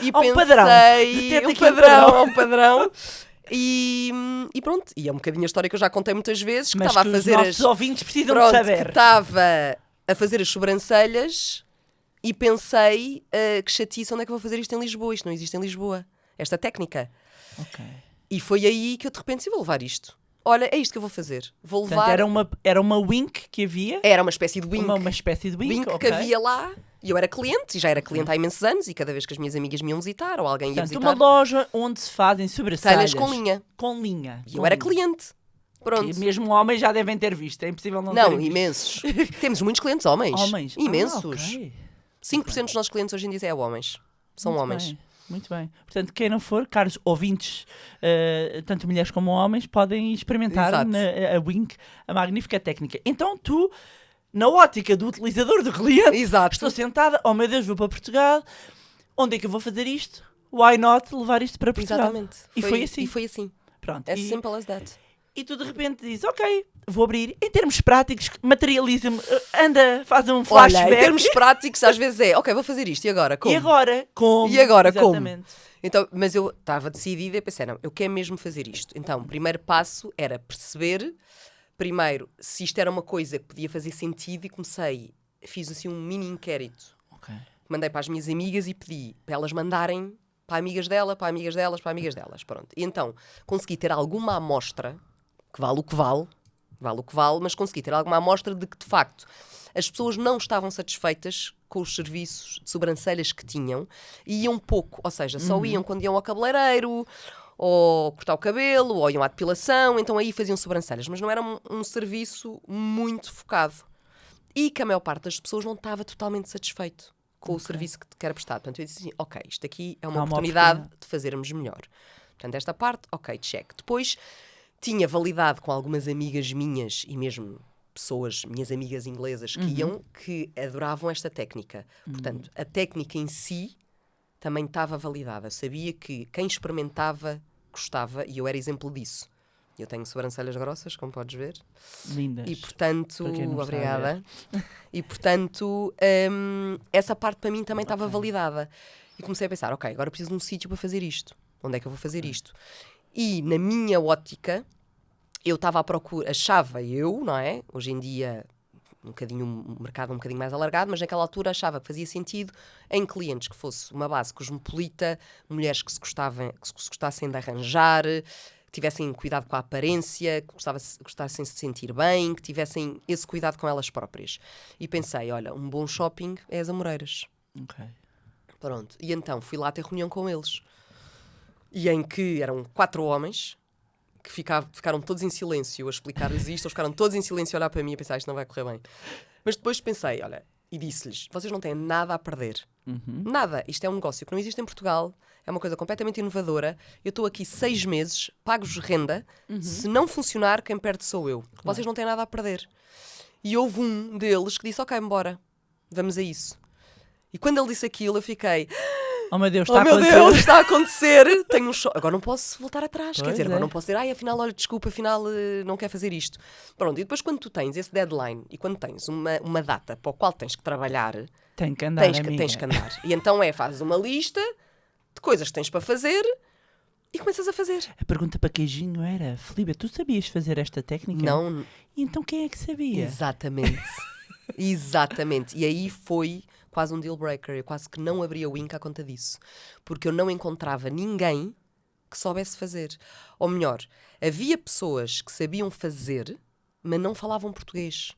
S3: E
S1: Há um
S3: pensei...
S1: padrão. Detecta aqui
S3: Há um padrão. E pronto, e é um bocadinho a história que eu já contei muitas vezes, que
S1: Mas
S3: estava
S1: que
S3: a fazer
S1: os nossos ouvintes precisam de
S3: Pronto,
S1: saber.
S3: que estava a fazer as sobrancelhas e pensei que chatice, onde é que eu vou fazer isto em Lisboa? Isto não existe em Lisboa, esta técnica.
S1: Ok.
S3: E foi aí que eu de repente disse, vou levar isto. Olha, é isto que eu vou fazer. Vou levar...
S1: Portanto, era uma wink que havia?
S3: Era uma espécie de wink.
S1: Uma espécie de wink,
S3: Wink
S1: ok.
S3: que havia lá. E eu era cliente, e já era cliente há imensos anos, e cada vez que as minhas amigas me iam visitar, ou alguém ia
S1: Portanto,
S3: visitar...
S1: uma loja onde se fazem sobrancelhas.
S3: Telhas com linha.
S1: Com linha.
S3: E eu era cliente. Pronto.
S1: E mesmo homens já devem ter visto. É impossível não
S3: Não,
S1: terem visto.
S3: imensos. Temos muitos clientes homens.
S1: Homens.
S3: Imensos.
S1: Ah, ok.
S3: 5% dos nossos clientes hoje em dia é homens. São
S1: Muito
S3: homens.
S1: bem, muito bem. Portanto, quem não for, caros ouvintes, tanto mulheres como homens, podem experimentar
S3: Exato.
S1: a Wink, a magnífica técnica. Então tu, na ótica do utilizador, do cliente,
S3: Exato.
S1: estou sentada, oh meu Deus, vou para Portugal, onde é que eu vou fazer isto? why not levar isto para Portugal?
S3: Exatamente.
S1: E foi assim.
S3: E foi assim.
S1: Pronto.
S3: As simple as that.
S1: E tu de repente dizes, ok, vou abrir. Em termos práticos, materializa-me, anda, faz um flashback.
S3: Olha, em termos práticos, às vezes é, ok, vou fazer isto, e agora? Como?
S1: E agora? Como?
S3: E agora, como?
S1: Exatamente.
S3: Então, mas eu estava decidida e pensei, não, eu quero mesmo fazer isto. Então, o primeiro passo era perceber, primeiro, se isto era uma coisa que podia fazer sentido e fiz assim um mini inquérito.
S1: Ok.
S3: Mandei para as minhas amigas e pedi para elas mandarem para amigas dela, para amigas delas, para amigas delas, pronto. E então, consegui ter alguma amostra, que vale o que vale, mas consegui ter alguma amostra de que, de facto, as pessoas não estavam satisfeitas com os serviços de sobrancelhas que tinham e iam pouco, ou seja, só iam quando iam ao cabeleireiro, ou cortar o cabelo, ou iam à depilação, então aí faziam sobrancelhas, mas não era um serviço muito focado. E que a maior parte das pessoas não estava totalmente satisfeito com o serviço que era prestado. Portanto, eu disse assim, ok, isto aqui é uma oportunidade de fazermos melhor. Portanto, esta parte, ok, check. Depois, tinha validado com algumas amigas minhas e mesmo pessoas, minhas amigas inglesas que adoravam esta técnica. Portanto, a técnica em si também estava validada. Sabia que quem experimentava gostava e eu era exemplo disso. Eu tenho sobrancelhas grossas, como podes ver.
S1: Lindas.
S3: E portanto,
S1: Para quem não está a
S3: obrigada. E portanto, essa parte para mim também estava validada. E comecei a pensar, ok, agora preciso de um sítio para fazer isto. Onde é que eu vou fazer isto? E na minha ótica, eu estava à procura, achava eu, não é? Hoje em dia, um mercado um bocadinho mais alargado, mas naquela altura achava que fazia sentido em clientes que fosse uma base cosmopolita, mulheres que se gostassem de arranjar, que tivessem cuidado com a aparência, que gostassem de se sentir bem, que tivessem esse cuidado com elas próprias. E pensei, olha, um bom shopping é as Amoreiras.
S1: Ok.
S3: Pronto. E então fui lá ter reunião com eles. E em que eram 4 homens que ficaram todos em silêncio a explicar-lhes isto, eles ficaram todos em silêncio a olhar para mim e a pensar, isto não vai correr bem. Mas depois pensei, olha, e disse-lhes, vocês não têm nada a perder. Nada. Isto é um negócio que não existe em Portugal, é uma coisa completamente inovadora. Eu estou aqui 6 meses, pago-vos renda, se não funcionar, quem perde sou eu. Vocês não têm nada a perder. E houve um deles que disse, ok, embora, vamos a isso. E quando ele disse aquilo, eu fiquei...
S1: Oh meu Deus,
S3: Oh meu Deus, está a acontecer. Tenho um choque. Agora não posso voltar atrás. Quer dizer, agora não posso dizer, afinal, olha, desculpa, afinal não quer fazer isto. Pronto, e depois quando tu tens esse deadline e quando tens uma data para a qual tens que trabalhar,
S1: Tem que andar,
S3: tens que andar. E então fazes uma lista de coisas que tens para fazer e começas a fazer.
S1: A pergunta para queijinho era, Filipe, tu sabias fazer esta técnica?
S3: Não.
S1: E então quem é que sabia?
S3: Exatamente. Exatamente. E aí foi quase um deal breaker. Eu quase que não abria o Inca à conta disso. Porque eu não encontrava ninguém que soubesse fazer. Ou melhor, havia pessoas que sabiam fazer, mas não falavam português.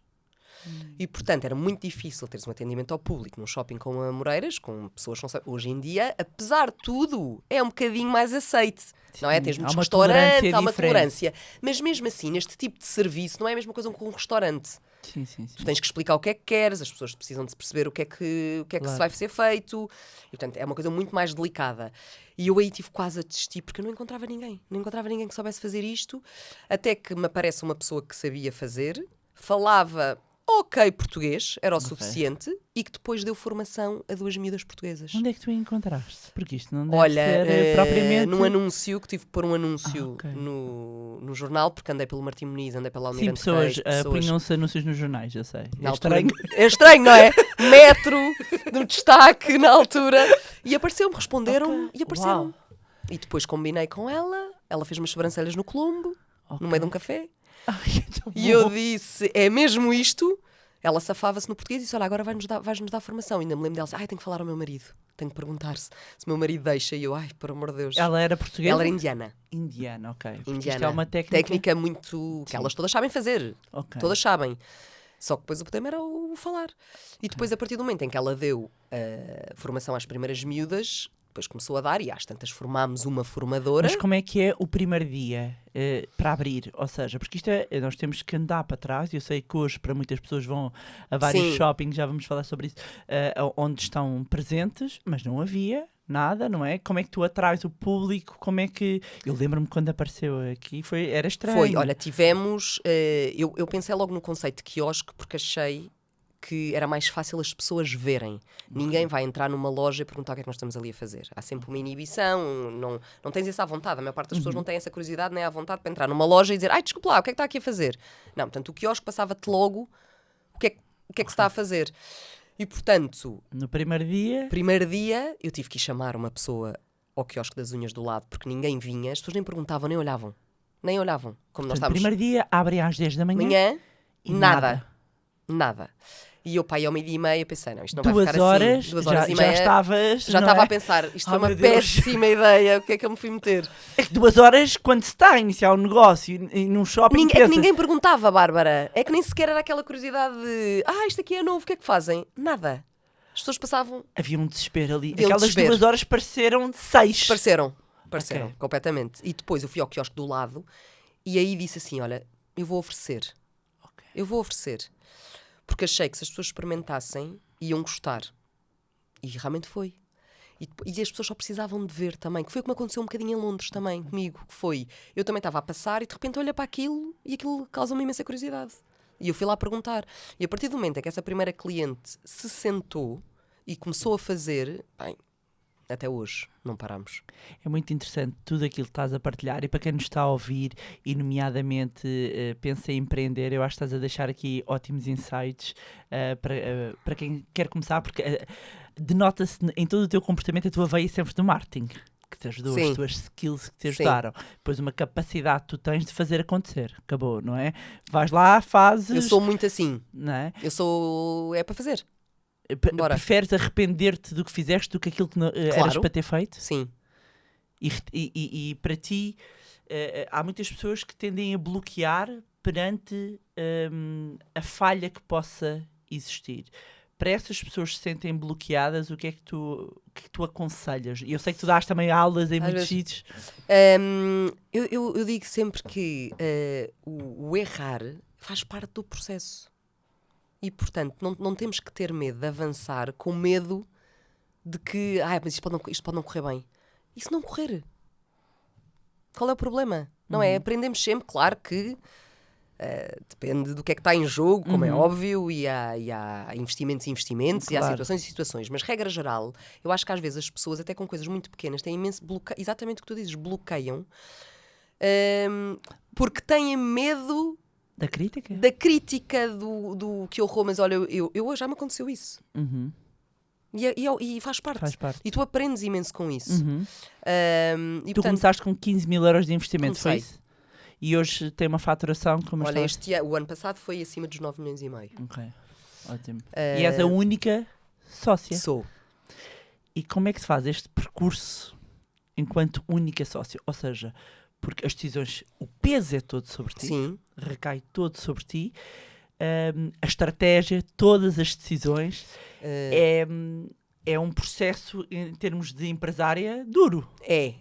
S3: E, portanto, era muito difícil teres um atendimento ao público num shopping com Amoreiras, com pessoas que não sabem. Hoje em dia, apesar de tudo, é um bocadinho mais aceite.
S1: Sim,
S3: não é? Tens muitos
S1: há uma
S3: restaurantes,
S1: tolerância
S3: há uma
S1: diferente.
S3: tolerância. Mas mesmo assim, neste tipo de serviço, não é a mesma coisa que um restaurante.
S1: Sim, sim, sim.
S3: Tu tens que explicar o que é que queres, as pessoas precisam de perceber o que é que
S1: Claro.
S3: se vai ser feito. E, portanto, é uma coisa muito mais delicada. E eu aí tive quase a desistir, porque eu não encontrava ninguém. Não encontrava ninguém que soubesse fazer isto. Até que me aparece uma pessoa que sabia fazer, falava ok português, era o suficiente, e que depois deu formação a 2 miúdas portuguesas.
S1: Onde é que tu a encontraste? Porque isto não deve
S3: Olha,
S1: ser propriamente...
S3: num anúncio, que tive que pôr um anúncio
S1: ok.
S3: no jornal, porque andei pelo Martim Muniz, andei pela
S1: Sim,
S3: Almirante
S1: pessoas
S3: Reis,
S1: punham-se anúncios nos jornais, eu sei.
S3: Na
S1: É
S3: altura,
S1: estranho.
S3: é estranho, não é? Metro, no destaque, na altura. E apareceu-me, responderam
S1: Ok.
S3: e apareceram.
S1: Uau.
S3: E depois combinei com ela fez umas sobrancelhas no Colombo,
S1: Ok.
S3: no meio de um café.
S1: Ai, é tão
S3: E eu
S1: bom.
S3: disse, é mesmo isto? Ela safava-se no português e disse, olha, agora vais-nos dar formação. E ainda me lembro dela, tenho que falar ao meu marido. Tenho que perguntar se o meu marido deixa. E eu, por amor de Deus.
S1: Ela era portuguesa?
S3: Ela era indiana.
S1: Indiana, ok. Porque
S3: Indiana.
S1: Isto é uma técnica...
S3: Técnica muito... que elas todas sabem fazer.
S1: Ok.
S3: Todas sabem. Só que depois o problema era o falar. E depois, a partir do momento em que ela deu formação às primeiras miúdas, depois começou a dar, e às tantas formámos uma formadora.
S1: Mas como é que é o primeiro dia para abrir? Ou seja, porque isto nós temos que andar para trás. Eu sei que hoje para muitas pessoas vão a vários
S3: Sim.
S1: shoppings, já vamos falar sobre isso, onde estão presentes, mas não havia nada, não é? Como é que tu atraes o público? Como é que... Eu lembro-me quando apareceu aqui, era estranho.
S3: Foi, olha, tivemos... eu pensei logo no conceito de quiosque porque achei que era mais fácil as pessoas verem. Ninguém vai entrar numa loja e perguntar o que é que nós estamos ali a fazer. Há sempre uma inibição, não tens essa vontade. A maior parte das pessoas não tem essa curiosidade nem a vontade para entrar numa loja e dizer ai, desculpa lá, o que é que está aqui a fazer? Não, portanto, o quiosque passava-te logo o que é que se está a fazer. E, portanto...
S1: No primeiro dia,
S3: eu tive que ir chamar uma pessoa ao quiosque das unhas do lado, porque ninguém vinha, as pessoas nem perguntavam, nem olhavam. Nem olhavam. Como nós
S1: portanto,
S3: estávamos...
S1: primeiro dia, abrem às 10 da manhã. E
S3: Nada. E eu, pai, ao 12:30, pensei, não, isto não
S1: 2
S3: vai ficar
S1: horas,
S3: assim. 2 horas
S1: já,
S3: e meia.
S1: já estavas,
S3: Já
S1: não
S3: estava
S1: é?
S3: a pensar, isto foi
S1: Oh,
S3: uma
S1: meu Deus.
S3: péssima ideia, o que é que eu me fui meter?
S1: É que 2 horas, quando se está a iniciar um negócio e num shopping,
S3: É que
S1: pensas,
S3: ninguém perguntava, Bárbara. É que nem sequer era aquela curiosidade de isto aqui é novo, o que é que fazem? Nada. As pessoas passavam...
S1: havia um desespero ali.
S3: Havia um
S1: Aquelas
S3: desespero.
S1: 2 horas pareceram 6.
S3: Pareceram,
S1: Ok.
S3: completamente. E depois eu fui ao quiosque do lado e aí disse assim, olha, eu vou oferecer. Porque achei que se as pessoas experimentassem, iam gostar. E realmente foi. E as pessoas só precisavam de ver também. Que foi o que me aconteceu um bocadinho em Londres também, comigo. Que foi, eu também estava a passar e de repente olha para aquilo e aquilo causa uma imensa curiosidade. E eu fui lá perguntar. E a partir do momento em que essa primeira cliente se sentou e começou a fazer, bem, até hoje não paramos.
S1: É muito interessante tudo aquilo que estás a partilhar e para quem nos está a ouvir e nomeadamente pensa em empreender, eu acho que estás a deixar aqui ótimos insights para quem quer começar, porque denota-se em todo o teu comportamento a tua veia sempre do marketing, que te ajudou,
S3: Sim.
S1: as tuas skills que te
S3: Sim.
S1: ajudaram. Depois uma capacidade que tu tens de fazer acontecer. Acabou, não é? Vais lá, fazes...
S3: Eu sou muito assim.
S1: Não é?
S3: É para fazer. Bora.
S1: Preferes arrepender-te do que fizeste do que aquilo que eras
S3: Claro.
S1: para ter feito?
S3: Sim.
S1: E para ti, há muitas pessoas que tendem a bloquear perante a falha que possa existir. Para essas pessoas que se sentem bloqueadas, o que é que tu aconselhas? Eu sei que tu dás também aulas em
S3: Às
S1: muitos
S3: vezes.
S1: sítios.
S3: Eu digo sempre que o errar faz parte do processo. E, portanto, não temos que ter medo de avançar com medo de que mas isto pode não correr bem. E se não correr? Qual é o problema? Não é? Aprendemos sempre, claro que depende do que é que está em jogo, como é óbvio, e há investimentos e investimentos, e há
S1: Claro.
S3: situações e situações. Mas, regra geral, eu acho que às vezes as pessoas, até com coisas muito pequenas, têm imenso bloqueio, exatamente o que tu dizes, bloqueiam, porque têm medo
S1: Da crítica?
S3: da crítica do que horror, mas olha, eu já me aconteceu isso.
S1: Uhum.
S3: E faz parte.
S1: Faz parte.
S3: E tu aprendes imenso com isso.
S1: Uhum.
S3: E,
S1: Tu
S3: portanto,
S1: começaste com 15 mil euros de investimento, foi
S3: Comecei.
S1: isso? E hoje tem uma faturação como
S3: olha,
S1: está?
S3: o ano passado foi acima dos 9 milhões e meio.
S1: Ok, ótimo. E és a única sócia?
S3: Sou.
S1: E como é que se faz este percurso enquanto única sócia? Ou seja, porque as decisões, o peso é todo sobre ti,
S3: Sim.
S1: recai todo sobre ti, a estratégia, todas as decisões, é um processo em termos de empresária duro.
S3: É.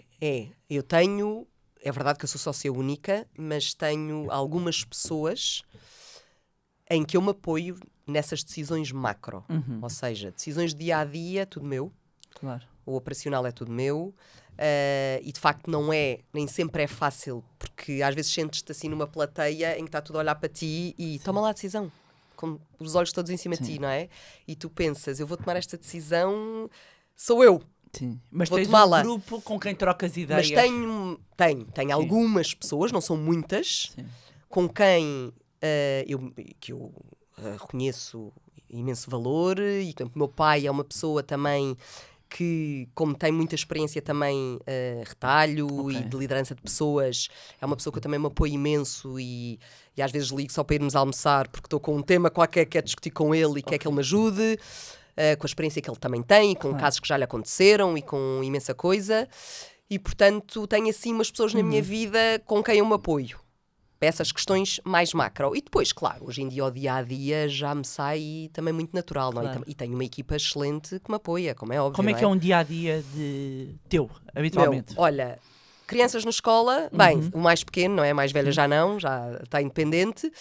S3: Eu tenho... É verdade que eu sou sócia única, mas tenho algumas pessoas em que eu me apoio nessas decisões macro. Ou seja, decisões de dia-a-dia, tudo meu.
S1: Claro.
S3: O operacional é tudo meu. E de facto nem sempre é fácil, porque às vezes sentes-te assim numa plateia em que está tudo a olhar para ti e toma lá a decisão, com os olhos todos em cima de ti, não é? E tu pensas, eu vou tomar esta decisão, sou eu.
S1: Sim. Mas
S3: Vou
S1: tens um
S3: tomá-la.
S1: grupo com quem trocas ideias.
S3: Mas tenho algumas pessoas, não são muitas,
S1: Sim.
S3: com quem eu reconheço imenso valor. E portanto, o meu pai é uma pessoa também que, como tem muita experiência também retalho
S1: Ok.
S3: e de liderança de pessoas, é uma pessoa que eu também me apoio imenso e às vezes ligo só para irmos almoçar porque estou com um tema qualquer que quero discutir com ele e quer que ele me ajude. Com a experiência que ele também tem, com casos que já lhe aconteceram e com imensa coisa. E, portanto, tenho assim umas pessoas na minha vida com quem eu me apoio. Para essas questões mais macro. E depois, claro, hoje em dia, o dia-a-dia já me sai também muito natural. Não é?
S1: Claro.
S3: E tenho uma equipa excelente que me apoia, como é óbvio.
S1: Como é
S3: não
S1: que é um dia-a-dia teu, habitualmente?
S3: Olha, crianças na escola, bem, o mais pequeno, não é? A mais velha já não, já está independente.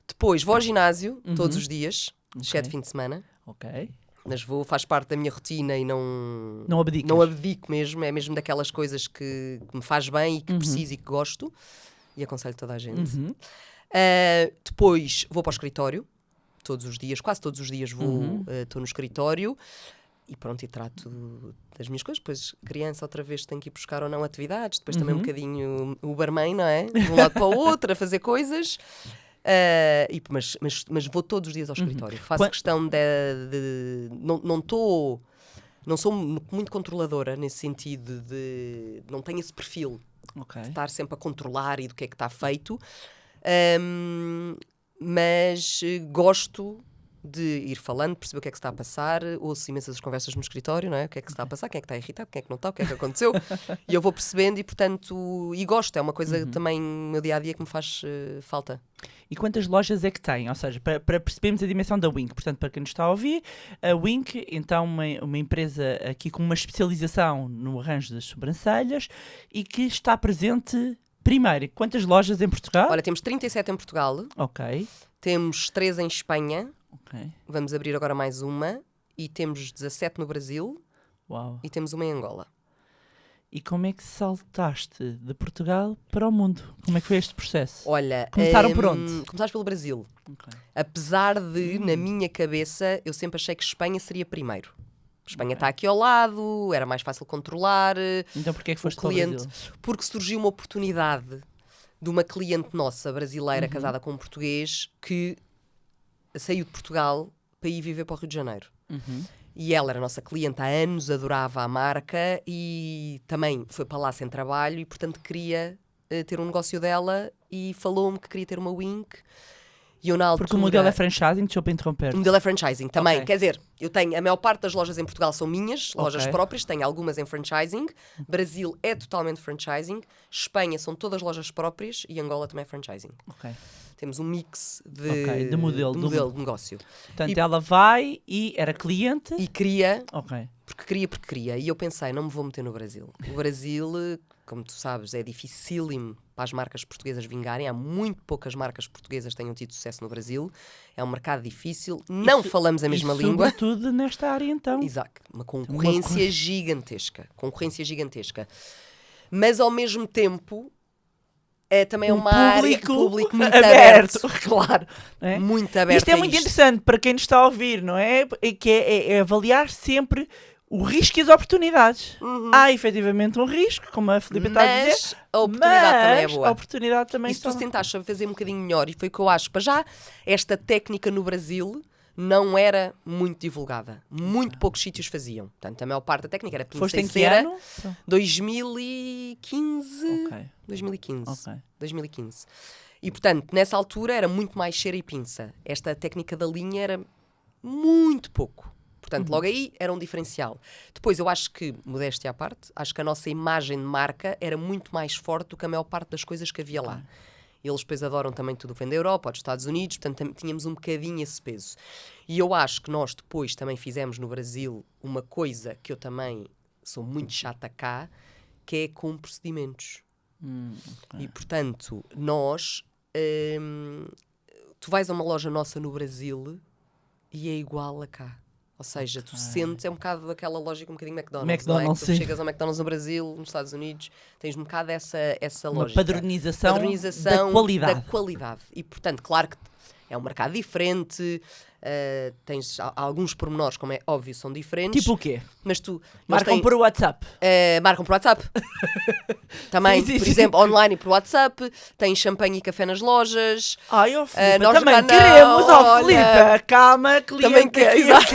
S3: Depois vou ao ginásio todos os dias, exceto fim de semana.
S1: Ok.
S3: Mas faz parte da minha rotina e não
S1: abdicas.
S3: não abdico mesmo. É mesmo daquelas coisas que me faz bem e que preciso e que gosto. E aconselho toda a gente. Depois vou para o escritório todos os dias, quase todos os dias vou, estou no escritório e pronto, e trato das minhas coisas. Depois, criança, outra vez tem que ir buscar ou não atividades. Depois também um bocadinho o barman, não é? De um lado para o outro, a fazer coisas. Mas vou todos os dias ao escritório. Faço questão de não sou muito controladora nesse sentido de... Não tenho esse perfil de estar sempre a controlar e do que é que está feito. Mas gosto de ir falando, perceber o que é que se está a passar, ouço imensas conversas no escritório, não é? O que é que se está a passar, quem é que está irritado, quem é que não está, o que é que aconteceu, e eu vou percebendo e, portanto, gosto, é uma coisa também no meu dia-a-dia que me faz falta.
S1: E quantas lojas é que tem? Ou seja, para percebermos a dimensão da Wink, portanto, para quem nos está a ouvir, a Wink, então, uma empresa aqui com uma especialização no arranjo das sobrancelhas e que está presente, primeiro, quantas lojas em Portugal?
S3: Olha, temos 37 em Portugal, temos 3 em Espanha, vamos abrir agora mais uma, e temos 17 no Brasil.
S1: Uau.
S3: E temos uma em Angola.
S1: E como é que saltaste de Portugal para o mundo? Como é que foi este processo?
S3: Olha,
S1: começaram por onde?
S3: Começaste pelo Brasil. Apesar de, na minha cabeça, eu sempre achei que Espanha seria primeiro. Espanha está aqui ao lado, era mais fácil controlar.
S1: Então porquê é que foste
S3: cliente,
S1: para o Brasil?
S3: Porque surgiu uma oportunidade de uma cliente nossa, brasileira, casada com um português, que saiu de Portugal para ir viver para o Rio de Janeiro. E ela era nossa cliente há anos, adorava a marca e também foi para lá sem trabalho e, portanto, queria ter um negócio dela e falou-me que queria ter uma Wink. E eu, na altura...
S1: Porque o modelo é franchising, deixa eu para interromper.
S3: O modelo é franchising também. Quer dizer, eu tenho, a maior parte das lojas em Portugal são minhas, lojas próprias, tenho algumas em franchising. Brasil é totalmente franchising. Espanha são todas lojas próprias e Angola também é franchising. Temos um mix de modelo de negócio.
S1: Portanto, ela vai e era cliente.
S3: E queria, porque queria. E eu pensei, não me vou meter no Brasil. O Brasil, como tu sabes, é dificílimo para as marcas portuguesas vingarem. Há muito poucas marcas portuguesas que tenham tido sucesso no Brasil. É um mercado difícil. Não falamos a mesma língua.
S1: Sobretudo nesta área, então.
S3: Exato. Uma concorrência gigantesca. Mas, ao mesmo tempo... também é uma área de público muito aberto.
S1: Claro. É?
S3: Muito aberto.
S1: Isto é muito interessante para quem nos está a ouvir, não é? É avaliar sempre o risco e as oportunidades. Há efetivamente um risco, como a Filipe está a dizer.
S3: A oportunidade também é boa.
S1: A oportunidade também
S3: e se tu tentares fazer um bocadinho melhor, e foi o que eu acho, para já, esta técnica no Brasil não era muito divulgada. Muito poucos sítios faziam. Portanto, a maior parte da técnica era pinça
S1: Foste em que
S3: cera.
S1: ano?
S3: 2015. 2015. E, portanto, nessa altura era muito mais cera e pinça. Esta técnica da linha era muito pouco. Portanto, logo aí era um diferencial. Depois, eu acho que, modéstia à parte, acho que a nossa imagem de marca era muito mais forte do que a maior parte das coisas que havia lá. Eles depois adoram também tudo o que vem da Europa ou dos Estados Unidos, portanto tínhamos um bocadinho esse peso. E eu acho que nós depois também fizemos no Brasil uma coisa que eu também sou muito chata cá, que é com procedimentos. E portanto, nós... tu vais a uma loja nossa no Brasil e é igual a cá. Ou seja, tu sentes, é um bocado aquela lógica, um bocadinho McDonald's, não é? Que tu chegas ao McDonald's no Brasil, nos Estados Unidos, tens um bocado essa lógica.
S1: Uma padronização da
S3: qualidade. E, portanto, claro que é um mercado diferente, tens alguns pormenores, como é óbvio, são diferentes.
S1: Tipo o quê?
S3: Mas tu...
S1: Marcam por WhatsApp.
S3: Marcam por WhatsApp. Também, por exemplo, online e por WhatsApp. Tens champanhe e café nas lojas.
S1: Ai, ó Filipe, nós também queremos, ó Filipe. Calma, cliente.
S3: Também quer, exato.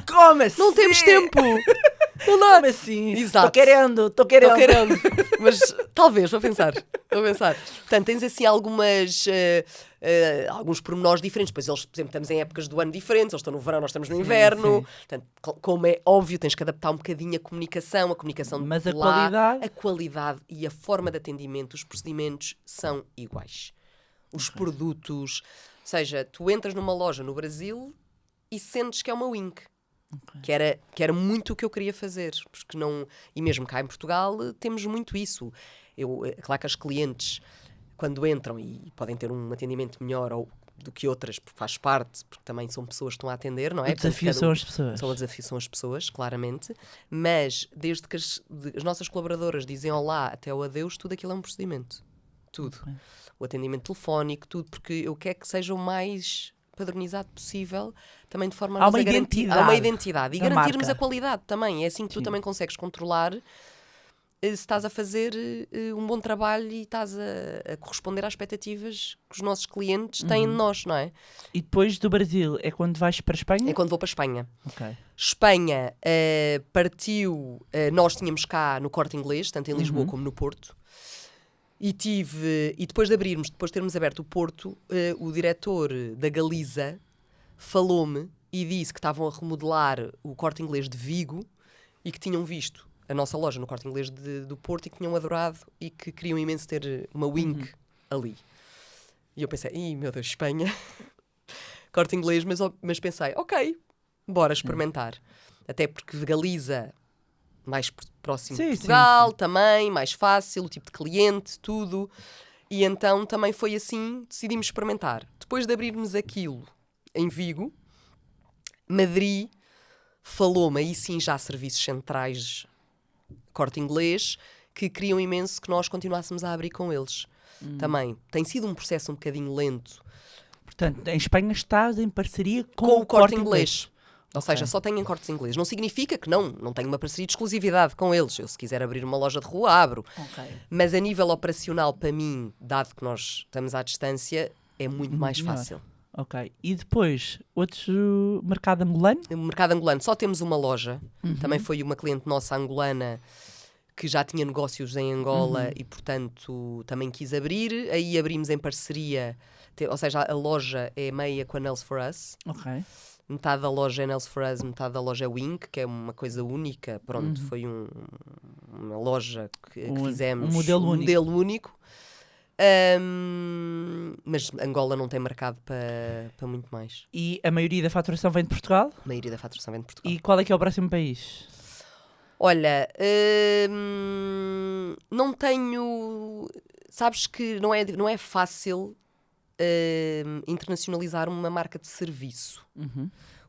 S1: Como assim?
S3: Não temos tempo. Não dá.
S1: Como assim?
S3: Exato.
S1: Estou querendo.
S3: Mas talvez, vou pensar. Portanto, tens assim alguns pormenores diferentes. Depois eles, por exemplo, estamos em épocas do ano diferentes. Eles estão no verão, nós estamos no inverno. Portanto, como é óbvio, tens que adaptar um bocadinho a comunicação
S1: Mas
S3: de lá. A qualidade e a forma de atendimento, os procedimentos são iguais. Os produtos. Ou seja, tu entras numa loja no Brasil e sentes que é uma Wink. Que era muito o que eu queria fazer. Porque não... E mesmo cá em Portugal temos muito isso. Claro que as clientes, quando entram e podem ter um atendimento melhor do que outras, porque faz parte, porque também são pessoas que estão a atender, não é?
S1: O desafio são as pessoas.
S3: O desafio são as pessoas, claramente. Mas desde que as nossas colaboradoras dizem olá até o adeus, tudo aquilo é um procedimento. Tudo. O atendimento telefónico, tudo. Porque eu quero que seja o mais padronizado possível, também de forma a
S1: Há
S3: nós
S1: uma
S3: a garantir.
S1: identidade
S3: Há uma identidade. E
S1: da
S3: garantirmos
S1: marca.
S3: a qualidade também. É assim que tu também consegues controlar se estás a fazer um bom trabalho e estás a corresponder às expectativas que os nossos clientes têm de nós, não é?
S1: E depois do Brasil, é quando vais para a Espanha?
S3: É quando vou para a Espanha.
S1: Ok.
S3: Espanha partiu, nós tínhamos cá no Corte Inglês, tanto em Lisboa como no Porto, e depois de termos aberto o Porto, o diretor da Galiza falou-me e disse que estavam a remodelar o Corte Inglês de Vigo e que tinham visto a nossa loja no Corte Inglês do Porto e que tinham adorado e que queriam imenso ter uma wing ali. E eu pensei, meu Deus, Espanha, Corte Inglês, mas pensei, ok, bora experimentar. Até porque Galiza, mais próximo de Portugal, também, mais fácil, o tipo de cliente, tudo. E então também foi assim, decidimos experimentar. Depois de abrirmos aquilo em Vigo, Madrid falou-me, aí sim já serviços centrais Corte Inglês, que queriam imenso que nós continuássemos a abrir com eles. Também. Tem sido um processo um bocadinho lento.
S1: Portanto, em Espanha estás em parceria
S3: Com o Corte Inglês. Ou seja, só têm Cortes Inglês. Não significa que não tenho uma parceria de exclusividade com eles. Eu, se quiser abrir uma loja de rua, abro. Mas a nível operacional, para mim, dado que nós estamos à distância, é muito mais fácil.
S1: Ok. E depois, outro mercado angolano?
S3: No mercado angolano só temos uma loja. Também foi uma cliente nossa angolana que já tinha negócios em Angola e, portanto, também quis abrir. Aí abrimos em parceria, ou seja, a loja é meia com a Nails for Us.
S1: Ok.
S3: Metade da loja é Nails for Us, metade da loja é Wink, que é uma coisa única. Pronto, foi uma loja que fizemos.
S1: Um modelo único.
S3: Mas Angola não tem mercado para muito mais.
S1: E a maioria da faturação vem de Portugal?
S3: A maioria da faturação vem de Portugal.
S1: E qual é que é o próximo país?
S3: Olha, não tenho... Sabes que não é fácil internacionalizar uma marca de serviço.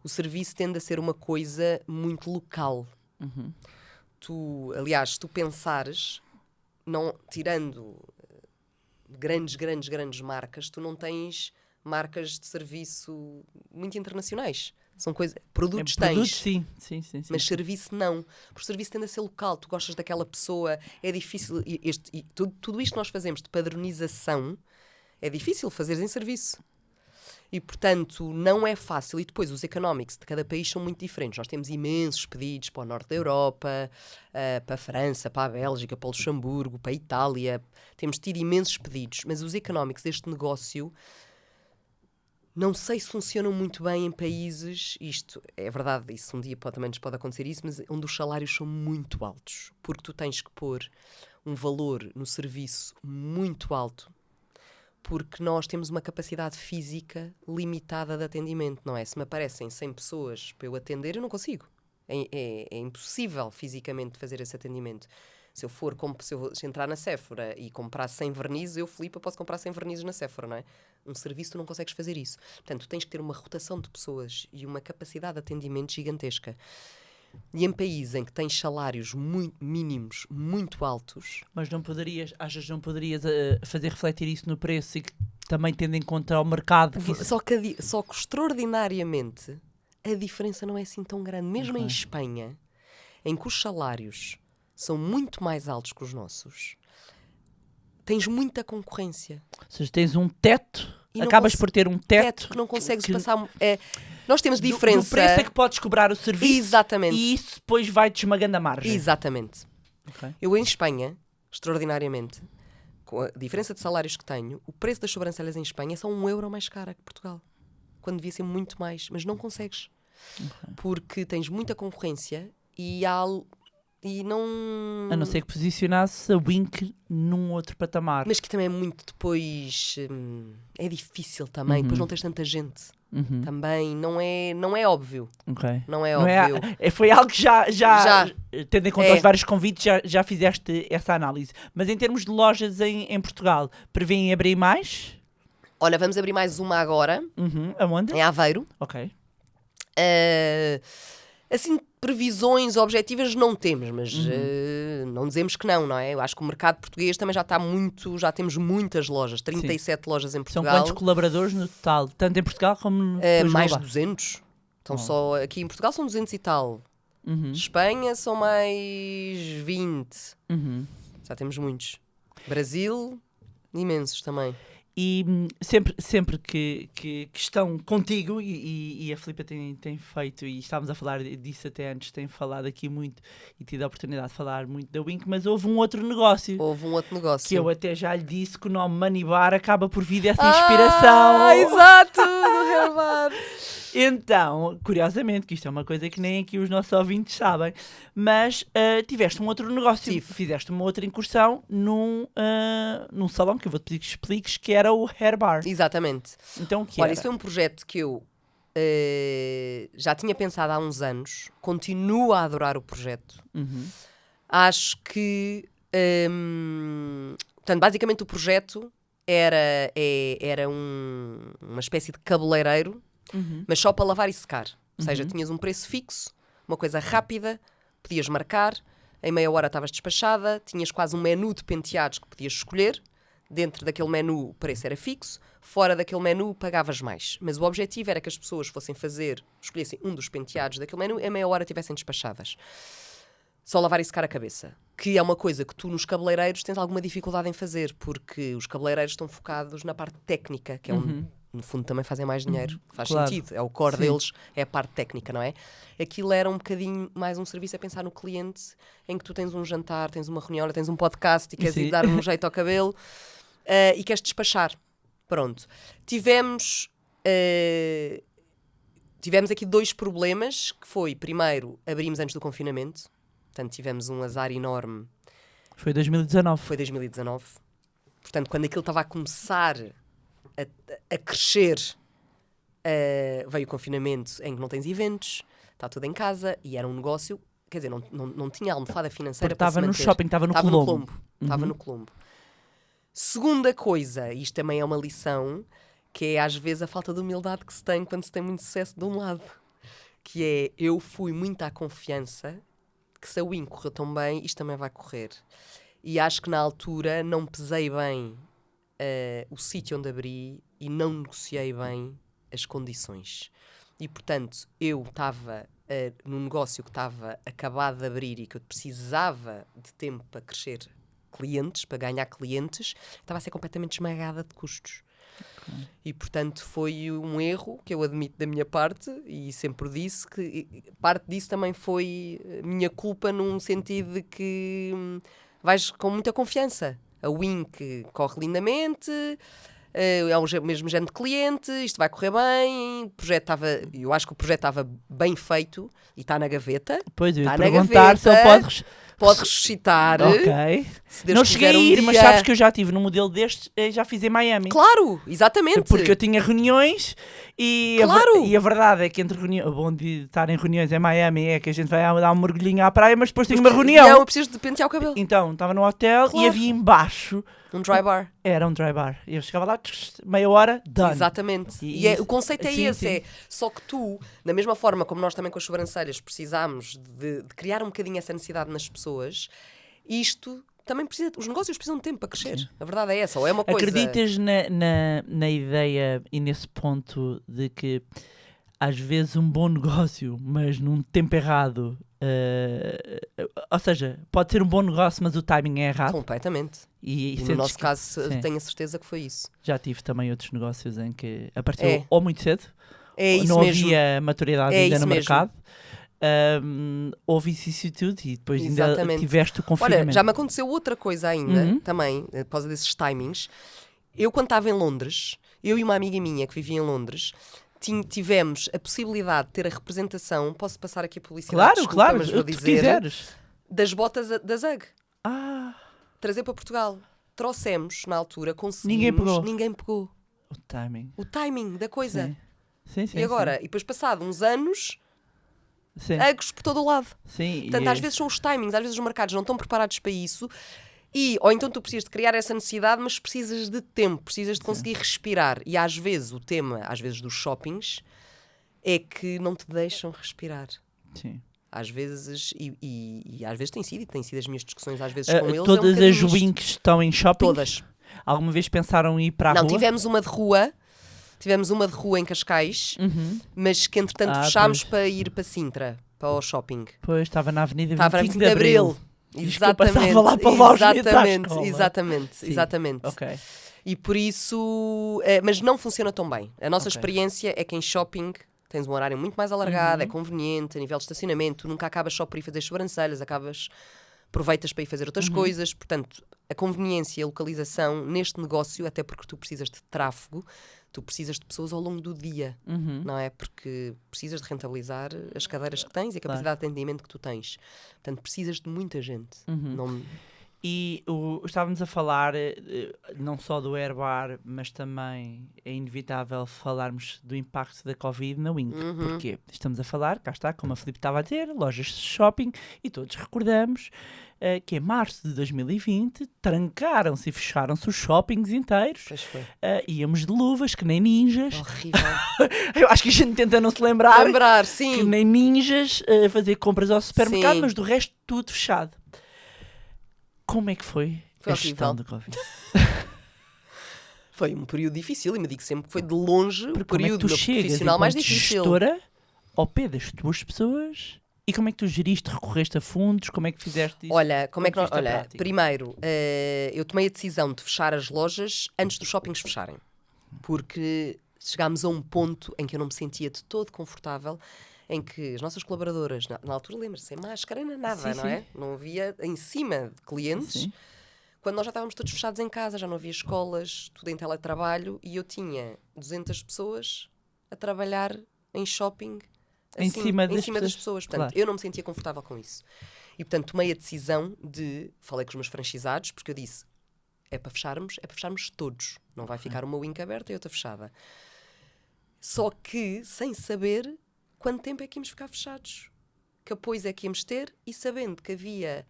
S3: O serviço tende a ser uma coisa muito local. Aliás, se tu pensares, tirando grandes marcas, tu não tens marcas de serviço muito internacionais. São coisas... Produtos tens.
S1: Produtos, sim.
S3: Mas serviço não. Porque o serviço tende a ser local. Tu gostas daquela pessoa. É difícil... Tudo isto que nós fazemos de padronização é difícil fazer em serviço. E, portanto, não é fácil. E depois, os economics de cada país são muito diferentes. Nós temos imensos pedidos para o norte da Europa, para a França, para a Bélgica, para o Luxemburgo, para a Itália. Temos tido imensos pedidos. Mas os economics deste negócio... Não sei se funcionam muito bem em países, isto é verdade, isso um dia também nos pode acontecer isso, mas onde os salários são muito altos. Porque tu tens que pôr um valor no serviço muito alto, porque nós temos uma capacidade física limitada de atendimento, não é? Se me aparecem 100 pessoas para eu atender, eu não consigo. É impossível fisicamente fazer esse atendimento. Se eu entrar na Sephora e comprar 100 vernizes, eu, Filipa, posso comprar 100 vernizes na Sephora, não é? Um serviço tu não consegues fazer isso. Portanto, tu tens que ter uma rotação de pessoas e uma capacidade de atendimento gigantesca. E em países em que tens salários mínimos muito altos...
S1: Mas não poderias fazer refletir isso no preço e que também tendo em conta o mercado...
S3: Só que extraordinariamente a diferença não é assim tão grande. Mesmo em Espanha, em que os salários... são muito mais altos que os nossos, tens muita concorrência.
S1: Ou seja, tens um teto, acabas por ter um teto
S3: que não consegues passar... nós temos diferença...
S1: Do preço é que podes cobrar o serviço.
S3: Exatamente.
S1: E isso depois vai-te esmagando a margem.
S3: Exatamente.
S1: Okay.
S3: Eu em Espanha, extraordinariamente, com a diferença de salários que tenho, o preço das sobrancelhas em Espanha é só €1 mais cara que Portugal. Quando devia ser muito mais. Mas não consegues. Porque tens muita concorrência e não...
S1: A não ser que posicionasse a Wink num outro patamar.
S3: Mas que também é muito depois... é difícil também. Depois não tens tanta gente. Também não é óbvio.
S1: Okay.
S3: Não é óbvio.
S1: Foi algo que já tendo em conta os vários convites, já fizeste essa análise. Mas em termos de lojas em Portugal, prevêem abrir mais?
S3: Olha, vamos abrir mais uma agora.
S1: Aonde?
S3: Em Aveiro.
S1: Ok.
S3: Assim, previsões objetivas não temos, mas não dizemos que não é? Eu acho que o mercado português também já temos muitas lojas, 37 lojas em
S1: São
S3: Portugal.
S1: quantos colaboradores no total? Tanto em Portugal como depois
S3: Mais de
S1: global?
S3: 200. Então só aqui em Portugal são 200 e tal. Espanha são mais 20. Já temos muitos. Brasil, imensos também.
S1: E sempre que estão contigo, e a Filipa tem feito, e estávamos a falar disso até antes, tem falado aqui muito e tido a oportunidade de falar muito da Wink, mas houve um outro negócio. Que eu até já lhe disse que o nome Money Bar acaba por vir dessa inspiração.
S3: Exato! Do Hair Bar.
S1: Então, curiosamente, que isto é uma coisa que nem aqui os nossos ouvintes sabem, mas tiveste um outro negócio, fizeste uma outra incursão num salão que eu vou-te pedir que expliques, que era o Hair Bar.
S3: Exatamente.
S1: Então, o que
S3: Olha,
S1: era?
S3: isso foi um projeto que eu já tinha pensado há uns anos, continuo a adorar o projeto. Acho que, portanto, basicamente o projeto era uma espécie de cabeleireiro, mas só para lavar e secar. Ou seja, tinhas um preço fixo, uma coisa rápida, podias marcar, em meia hora estavas despachada, tinhas quase um menu de penteados que podias escolher. Dentro daquele menu o preço era fixo, fora daquele menu pagavas mais. Mas o objetivo era que as pessoas escolhessem um dos penteados daquele menu e em meia hora estivessem despachadas. Só lavar e secar a cabeça. Que é uma coisa que tu nos cabeleireiros tens alguma dificuldade em fazer, porque os cabeleireiros estão focados na parte técnica, que é onde, no fundo, também fazem mais dinheiro. Faz sentido. É o core deles, é a parte técnica, não é? Aquilo era um bocadinho mais um serviço a pensar no cliente, em que tu tens um jantar, tens uma reunião, tens um podcast e queres ir dar um jeito ao cabelo e queres despachar. Pronto. Tivemos aqui 2 problemas, que foi, primeiro, abrimos antes do confinamento. Portanto, tivemos um azar enorme.
S1: Foi 2019.
S3: Foi 2019. Portanto, quando aquilo estava a começar a crescer, veio o confinamento em que não tens eventos, está tudo em casa e era um negócio, quer dizer, não tinha almofada financeira para se manter.
S1: Estava no shopping, estava no Colombo.
S3: Estava no Colombo. Segunda coisa, isto também é uma lição, que é às vezes a falta de humildade que se tem quando se tem muito sucesso de um lado. Que é, eu fui muito à confiança que se a Wink correu tão bem, isto também vai correr. E acho que na altura não pesei bem o sítio onde abri e não negociei bem as condições. E, portanto, eu estava num negócio que estava acabado de abrir e que eu precisava de tempo para crescer clientes, para ganhar clientes, estava a ser completamente esmagada de custos. E, portanto, foi um erro que eu admito da minha parte e sempre disse que parte disso também foi minha culpa, num sentido de que vais com muita confiança. A Wink corre lindamente, é o mesmo género de cliente, isto vai correr bem. O projeto eu acho que o projeto estava bem feito e está na gaveta.
S1: Pois, eu ia
S3: está
S1: perguntar se ele
S3: pode ressuscitar.
S1: Ok.
S3: Se Deus
S1: Não
S3: quiser,
S1: cheguei a ir,
S3: dia.
S1: mas sabes que eu já tive num modelo destes, já fiz em Miami.
S3: Claro, exatamente.
S1: Porque eu tinha reuniões e,
S3: Claro.
S1: e a verdade é que entre reuniões, o bom de estar em reuniões em Miami é que a gente vai dar um mergulhinho à praia, mas depois tem uma reunião.
S3: Não, eu preciso de pentear o cabelo.
S1: Então, estava no hotel
S3: Claro.
S1: e havia embaixo,
S3: Um dry bar.
S1: era um dry bar. Eu chegava lá, meia hora, done.
S3: Exatamente.
S1: E
S3: O conceito é
S1: sim,
S3: esse.
S1: sim.
S3: É, só que tu, da mesma forma como nós também com as sobrancelhas precisámos de criar um bocadinho essa necessidade nas pessoas, isto também precisa, os negócios precisam de tempo para crescer. Sim. A verdade é essa. Ou é uma coisa...
S1: Acreditas na ideia e nesse ponto de que às vezes um bom negócio, mas num tempo errado, ou seja, pode ser um bom negócio, mas o timing é errado?
S3: Completamente.
S1: E
S3: no nosso caso,
S1: sim.
S3: tenho a certeza que foi isso.
S1: Já tive também outros negócios em que apareceu ou muito cedo,
S3: isso
S1: não
S3: mesmo.
S1: havia maturidade ainda no
S3: mesmo.
S1: mercado. Houve isso tudo e depois
S3: Exatamente.
S1: ainda tiveste o confinamento.
S3: Olha, já me aconteceu outra coisa ainda, também, por causa desses timings. Eu, quando estava em Londres, eu e uma amiga minha que vivia em Londres, tivemos a possibilidade de ter a representação, posso passar aqui a publicidade,
S1: Claro,
S3: desculpa,
S1: claro,
S3: mas vou
S1: o que tu
S3: dizer,
S1: quiseres.
S3: das botas da Zug.
S1: Trazer
S3: para Portugal. Trouxemos, na altura, conseguimos...
S1: Ninguém pegou.
S3: Ninguém pegou.
S1: O
S3: timing da coisa.
S1: Sim,
S3: e agora, e depois passado uns anos...
S1: Sim.
S3: Egos por todo o lado.
S1: Sim,
S3: Portanto, às vezes são os timings, às vezes os mercados não estão preparados para isso ou então tu precisas de criar essa necessidade, mas precisas de tempo, precisas de conseguir respirar. E às vezes o tema, às vezes dos shoppings, é que não te deixam respirar.
S1: Sim.
S3: Às vezes, e às vezes tem sido as minhas discussões às vezes com eles.
S1: Todas
S3: é um
S1: as
S3: bocadinho
S1: winks estão em shopping?
S3: Todas.
S1: Alguma vez pensaram em ir para a
S3: Não,
S1: rua?
S3: tivemos uma de rua em Cascais, mas que entretanto fechámos
S1: pois.
S3: para ir para Sintra, para o shopping.
S1: Pois, estava na Avenida 25
S3: Estava na 25 de Abril.
S1: Diz que eu passava lá para levar os miúdos à escola. Sim.
S3: Exatamente.
S1: Ok.
S3: E por isso, mas não funciona tão bem. A nossa
S1: Ok.
S3: experiência é que em shopping tens um horário muito mais alargado, é conveniente, a nível de estacionamento, tu nunca acabas só por ir fazer sobrancelhas, aproveitas para ir fazer outras coisas. Portanto, a conveniência e a localização neste negócio, até porque tu precisas de tráfego, tu precisas de pessoas ao longo do dia, não é? Porque precisas de rentabilizar as cadeiras que tens e a capacidade de atendimento que tu tens. Portanto, precisas de muita gente. Não...
S1: E estávamos a falar não só do Airbar, mas também é inevitável falarmos do impacto da Covid na Wink. Porque estamos a falar, cá está, como a Filipe estava a dizer, lojas de shopping, e todos recordamos que em março de 2020 trancaram-se e fecharam-se os shoppings inteiros.
S3: Pois foi.
S1: Íamos de luvas, que nem ninjas.
S3: Horrível.
S1: Eu acho que a gente tenta não se lembrar.
S3: Lembrar,
S1: Que
S3: sim.
S1: nem ninjas a fazer compras ao supermercado,
S3: Sim.
S1: mas do resto tudo fechado. Como é que foi
S3: Foi
S1: a gestão
S3: horrível.
S1: da Covid?
S3: Foi um período difícil e me digo sempre que foi de longe o
S1: Como é que
S3: período
S1: tu chegas
S3: profissional mais
S1: enquanto
S3: difícil.
S1: gestora ao pé das tuas pessoas e como é que tu geriste, recorreste a fundos, como é que fizeste isso?
S3: Olha, como é que nós,
S1: Isto é
S3: olha,
S1: prático.
S3: primeiro, eu tomei a decisão de fechar as lojas antes dos shoppings fecharem. Porque chegámos a um ponto em que eu não me sentia de todo confortável, em que as nossas colaboradoras, na altura, lembra-se, sem máscara, nem nada,
S1: Sim,
S3: não
S1: sim.
S3: é? Não havia em cima de clientes.
S1: Sim.
S3: Quando nós já estávamos todos fechados em casa, já não havia escolas, tudo em teletrabalho, e eu tinha 200 pessoas a trabalhar em shopping
S1: Em cima das
S3: das
S1: pessoas.
S3: pessoas. Portanto,
S1: Claro.
S3: eu não me sentia confortável com isso. E, portanto, tomei a decisão falei com os meus franchisados, porque eu disse, é para fecharmos todos. Não vai ficar uma wink aberta e outra fechada. Só que, sem saber quanto tempo é que íamos ficar fechados. Que apoios é que íamos ter e sabendo que havia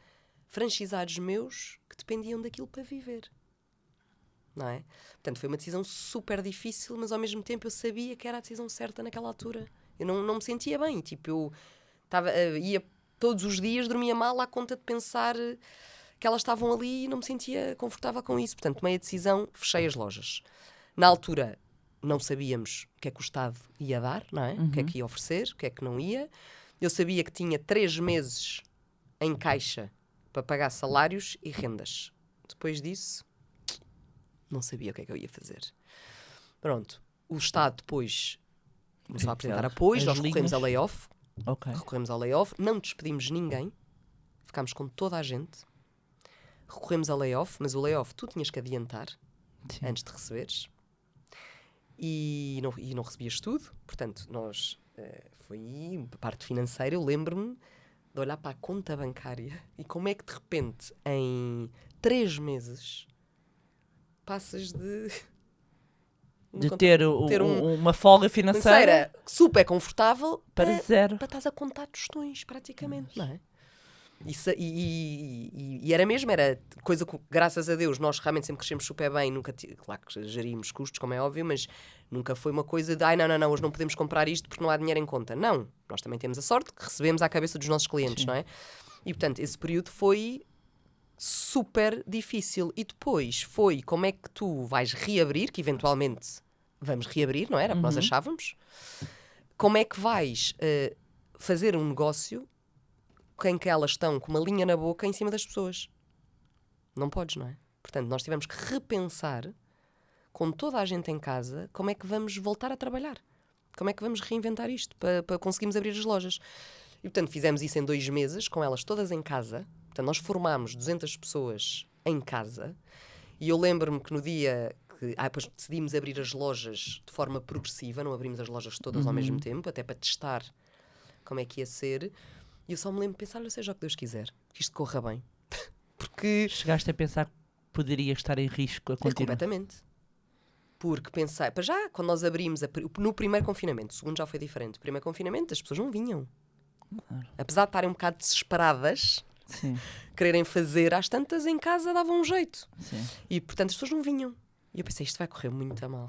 S3: franchisados meus que dependiam daquilo para viver. Não é? Portanto, foi uma decisão super difícil, mas ao mesmo tempo eu sabia que era a decisão certa naquela altura. Eu não me sentia bem. Tipo, eu ia todos os dias, dormia mal à conta de pensar que elas estavam ali e não me sentia confortável com isso. Portanto, tomei a decisão, fechei as lojas. Na altura, não sabíamos o que é que o Estado ia dar, não é? O que é que ia oferecer, o que é que não ia. Eu sabia que tinha 3 meses em caixa para pagar salários e rendas. Depois disso, não sabia o que é que eu ia fazer. Pronto. O Estado depois começou a apresentar apoios,
S1: As
S3: nós recorremos a
S1: linhas.
S3: layoff.
S1: Ok.
S3: Recorremos ao layoff, não despedimos ninguém, ficámos com toda a gente. Recorremos ao layoff, mas o layoff tu tinhas que adiantar
S1: Sim.
S3: antes de receberes. E não recebias tudo, portanto, nós foi a parte financeira. Eu lembro-me de olhar para a conta bancária e como é que de repente em 3 meses passas de
S1: ter uma folga financeira
S3: super confortável
S1: para zero.
S3: para estás a contar tostões, praticamente, não é? Isso, e era mesmo, era coisa que, graças a Deus, nós realmente sempre crescemos super bem, claro que gerimos custos, como é óbvio, mas nunca foi uma coisa de, não, hoje não podemos comprar isto porque não há dinheiro em conta. Não, nós também temos a sorte que recebemos à cabeça dos nossos clientes, não é? E, portanto, esse período foi super difícil. E depois foi como é que tu vais reabrir, que eventualmente vamos reabrir, não era? Porque nós achávamos. Como é que vais fazer um negócio em que elas estão com uma linha na boca em cima das pessoas? Não podes, não é? Portanto, nós tivemos que repensar, com toda a gente em casa, como é que vamos voltar a trabalhar. Como é que vamos reinventar isto para conseguirmos abrir as lojas. E, portanto, fizemos isso em 2 meses, com elas todas em casa. Portanto, nós formámos 200 pessoas em casa. E eu lembro-me que no dia que depois decidimos abrir as lojas de forma progressiva, não abrimos as lojas todas ao mesmo tempo, até para testar como é que ia ser. E eu só me lembro de pensar, olha, seja o que Deus quiser, que isto corra bem. Porque...
S1: Chegaste a pensar que poderia estar em risco a continuar?
S3: Completamente. Porque pensei, para já, quando nós abrimos, no primeiro confinamento, o segundo já foi diferente, o primeiro confinamento as pessoas não vinham.
S1: Claro.
S3: Apesar de estarem um bocado desesperadas,
S1: Sim,
S3: quererem fazer, às tantas em casa davam um jeito.
S1: sim.
S3: E, portanto, as pessoas não vinham. E eu pensei, isto vai correr muito a mal.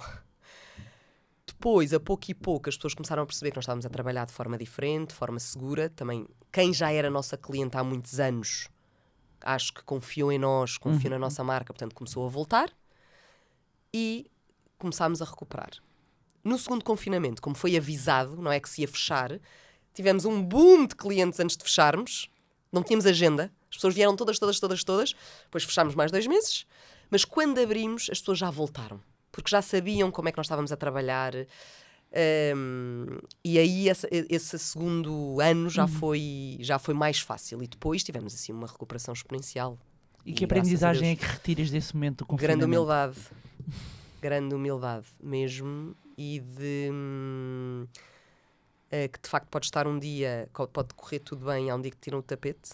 S3: depois, a pouco e pouco, as pessoas começaram a perceber que nós estávamos a trabalhar de forma diferente, de forma segura. Também, quem já era nossa cliente há muitos anos, acho que confiou em nós, confiou na nossa marca, portanto começou a voltar e começámos a recuperar. No segundo confinamento, como foi avisado, não é que se ia fechar, tivemos um boom de clientes antes de fecharmos, não tínhamos agenda, as pessoas vieram todas, depois fechámos mais 2 meses, mas quando abrimos as pessoas já voltaram, porque já sabiam como é que nós estávamos a trabalhar, e aí esse segundo ano já foi mais fácil, e depois tivemos assim uma recuperação exponencial.
S1: E que aprendizagem é que retiras desse momento do confinamento?
S3: Grande humildade mesmo, e que de facto pode estar um dia, pode correr tudo bem, há um dia que te tiram o tapete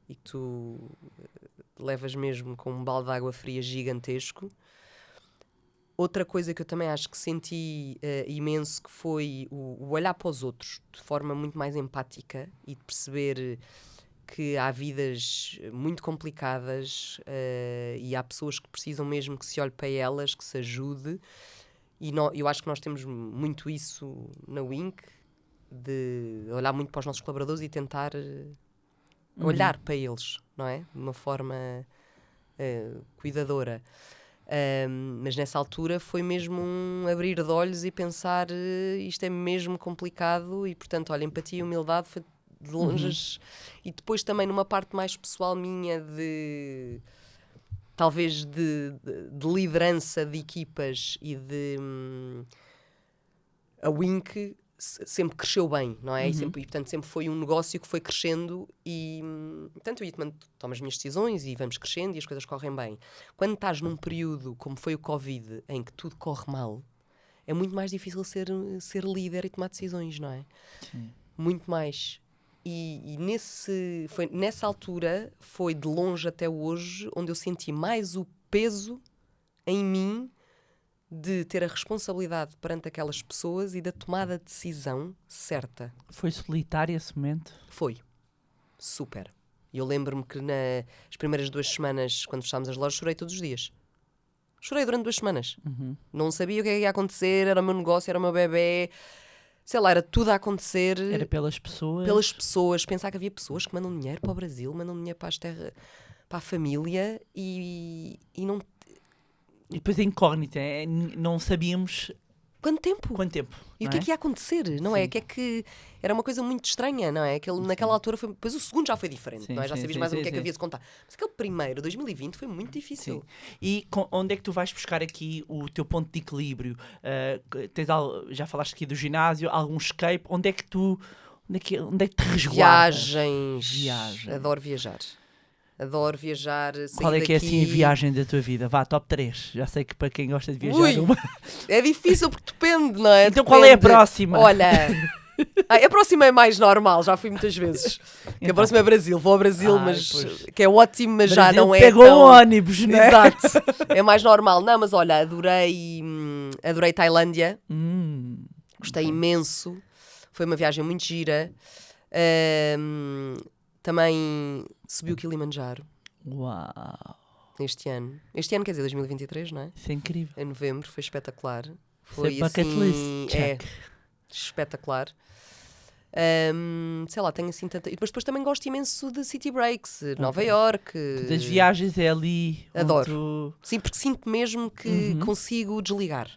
S3: e que tu levas mesmo com um balde de água fria gigantesco. Outra coisa que eu também acho que senti imenso, que foi o olhar para os outros de forma muito mais empática e de perceber que há vidas muito complicadas e há pessoas que precisam mesmo que se olhe para elas, que se ajude. E eu acho que nós temos muito isso na Wink, de olhar muito para os nossos colaboradores e tentar olhar para eles, não é? De uma forma cuidadora. Mas nessa altura foi mesmo um abrir de olhos e pensar isto é mesmo complicado e, portanto, olha, empatia e humildade foi de longe. E depois também numa parte mais pessoal minha talvez de liderança de equipas e de a Wink sempre cresceu bem, não é? E portanto sempre foi um negócio que foi crescendo e portanto eu tomo as minhas decisões e vamos crescendo e as coisas correm bem. Quando estás num período como foi o Covid, em que tudo corre mal, é muito mais difícil ser líder e tomar decisões, não é?
S1: Sim.
S3: Muito mais. E nessa altura, foi de longe até hoje, onde eu senti mais o peso em mim de ter a responsabilidade perante aquelas pessoas e da tomada de decisão certa.
S1: Foi solitário esse momento?
S3: Foi. Super. E eu lembro-me que nas primeiras 2 semanas, quando fechámos as lojas, chorei todos os dias. Chorei durante 2 semanas. Não sabia o que ia acontecer, era o meu negócio, era o meu bebê. Sei lá, era tudo a acontecer.
S1: Era pelas pessoas?
S3: Pelas pessoas. Pensar que havia pessoas que mandam dinheiro para o Brasil, mandam dinheiro para a família e não...
S1: E depois a incógnita, não sabíamos...
S3: Quanto tempo? E o que é que ia acontecer, não é? Que era uma coisa muito estranha, não é? Naquela altura foi... Depois o segundo já foi diferente, não é? Já sabias mais o que é que havia de contar. Mas aquele primeiro, 2020, foi muito difícil.
S1: Sim. E onde é que tu vais buscar aqui o teu ponto de equilíbrio? Já falaste aqui do ginásio, algum escape? Onde é que te resguardas?
S3: Viagens. Adoro viajar. Adoro viajar, sair
S1: Qual é que
S3: daqui...
S1: é assim a viagem da tua vida? Vá, top 3. Já sei que para quem gosta de viajar...
S3: É difícil porque depende, não é?
S1: Então qual é a próxima?
S3: Olha, a próxima é mais normal, já fui muitas vezes. Então. A próxima é Brasil, vou ao Brasil, que é ótimo, mas Brasil já não é
S1: pegou
S3: tão...
S1: um ônibus, não é?
S3: Exato, é mais normal. Não, mas olha, adorei Tailândia, gostei imenso, foi uma viagem muito gira. Também subi o Kilimanjaro.
S1: Uau!
S3: Este ano. Este ano quer dizer 2023, não é?
S1: Isso é incrível.
S3: Em novembro, foi espetacular. Foi
S1: bucket list. Check.
S3: Espetacular. Sei lá, tenho assim tanta... E depois também gosto imenso de city breaks, Nova York.
S1: Das viagens é ali.
S3: Adoro. Sim, porque sinto mesmo que consigo desligar.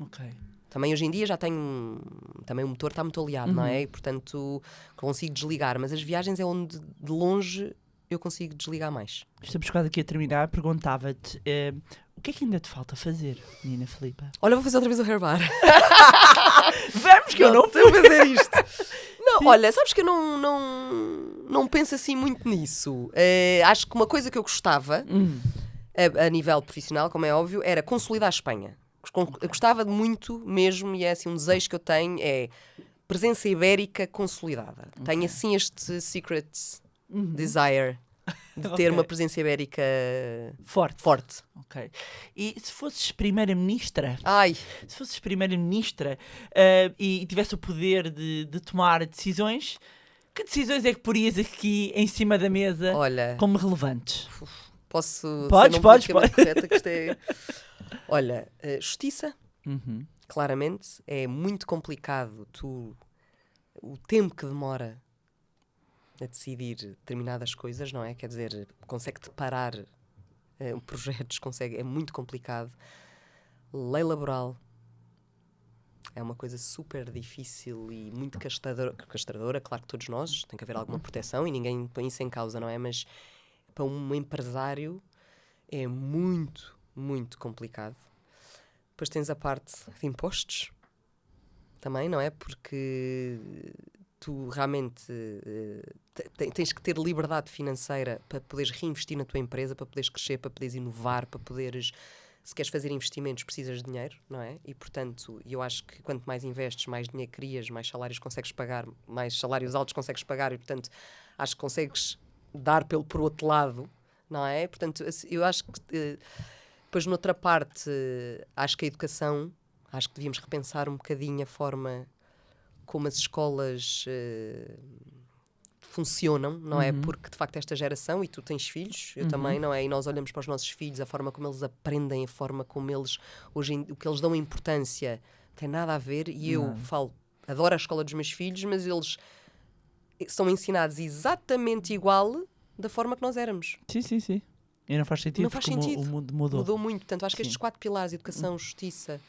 S1: Ok.
S3: Também hoje em dia já tenho... Também o motor está muito aliado, não é? E, portanto, consigo desligar. Mas as viagens é onde, de longe, eu consigo desligar mais.
S1: Estamos quase aqui a terminar. Perguntava-te... o que é que ainda te falta fazer, Nina Filipa?
S3: Olha, vou fazer outra vez o hair bar.
S1: Vamos que eu não
S3: vou fazer isto. Não, olha, sabes que eu não penso assim muito nisso. Acho que uma coisa que eu gostava, a nível profissional, como é óbvio, era consolidar a Espanha. Eu gostava muito mesmo, e é assim um desejo que eu tenho, é presença ibérica consolidada. Okay. Tenho assim este secret desire de ter uma presença ibérica forte.
S1: Ok. E se fosses primeira-ministra, e tivesse o poder de tomar decisões, que decisões é que porias aqui em cima da mesa como relevantes?
S3: Podes.
S1: Correta,
S3: que isto é... Olha, justiça. claramente. É muito complicado o tempo que demora a decidir determinadas coisas, não é? Quer dizer, consegue-te parar projetos, é muito complicado. Lei laboral é uma coisa super difícil e muito castradora. Claro que todos nós, tem que haver alguma proteção e ninguém põe isso em causa, não é? Mas para um empresário é muito, muito complicado. Depois tens a parte de impostos também, não é? Porque tu realmente tens que ter liberdade financeira para poderes reinvestir na tua empresa, para poderes crescer, para poderes inovar, para poderes... Se queres fazer investimentos, precisas de dinheiro, não é? E, portanto, eu acho que quanto mais investes, mais dinheiro crias, mais salários consegues pagar, mais salários altos consegues pagar e, portanto, acho que consegues dar por outro lado, não é? Portanto, eu acho que... depois, noutra parte, acho que a educação, acho que devíamos repensar um bocadinho a forma como as escolas funcionam, não é? Porque, de facto, esta geração, e tu tens filhos, eu também, não é? E nós olhamos para os nossos filhos, a forma como eles aprendem, a forma como eles, o que eles dão importância, tem nada a ver. E eu adoro a escola dos meus filhos, mas eles são ensinados exatamente igual da forma que nós éramos.
S1: Sim. E não faz sentido,
S3: Não faz
S1: porque
S3: sentido.
S1: o mundo mudou.
S3: Mudou muito. Portanto, acho que estes 4 pilares, educação, justiça,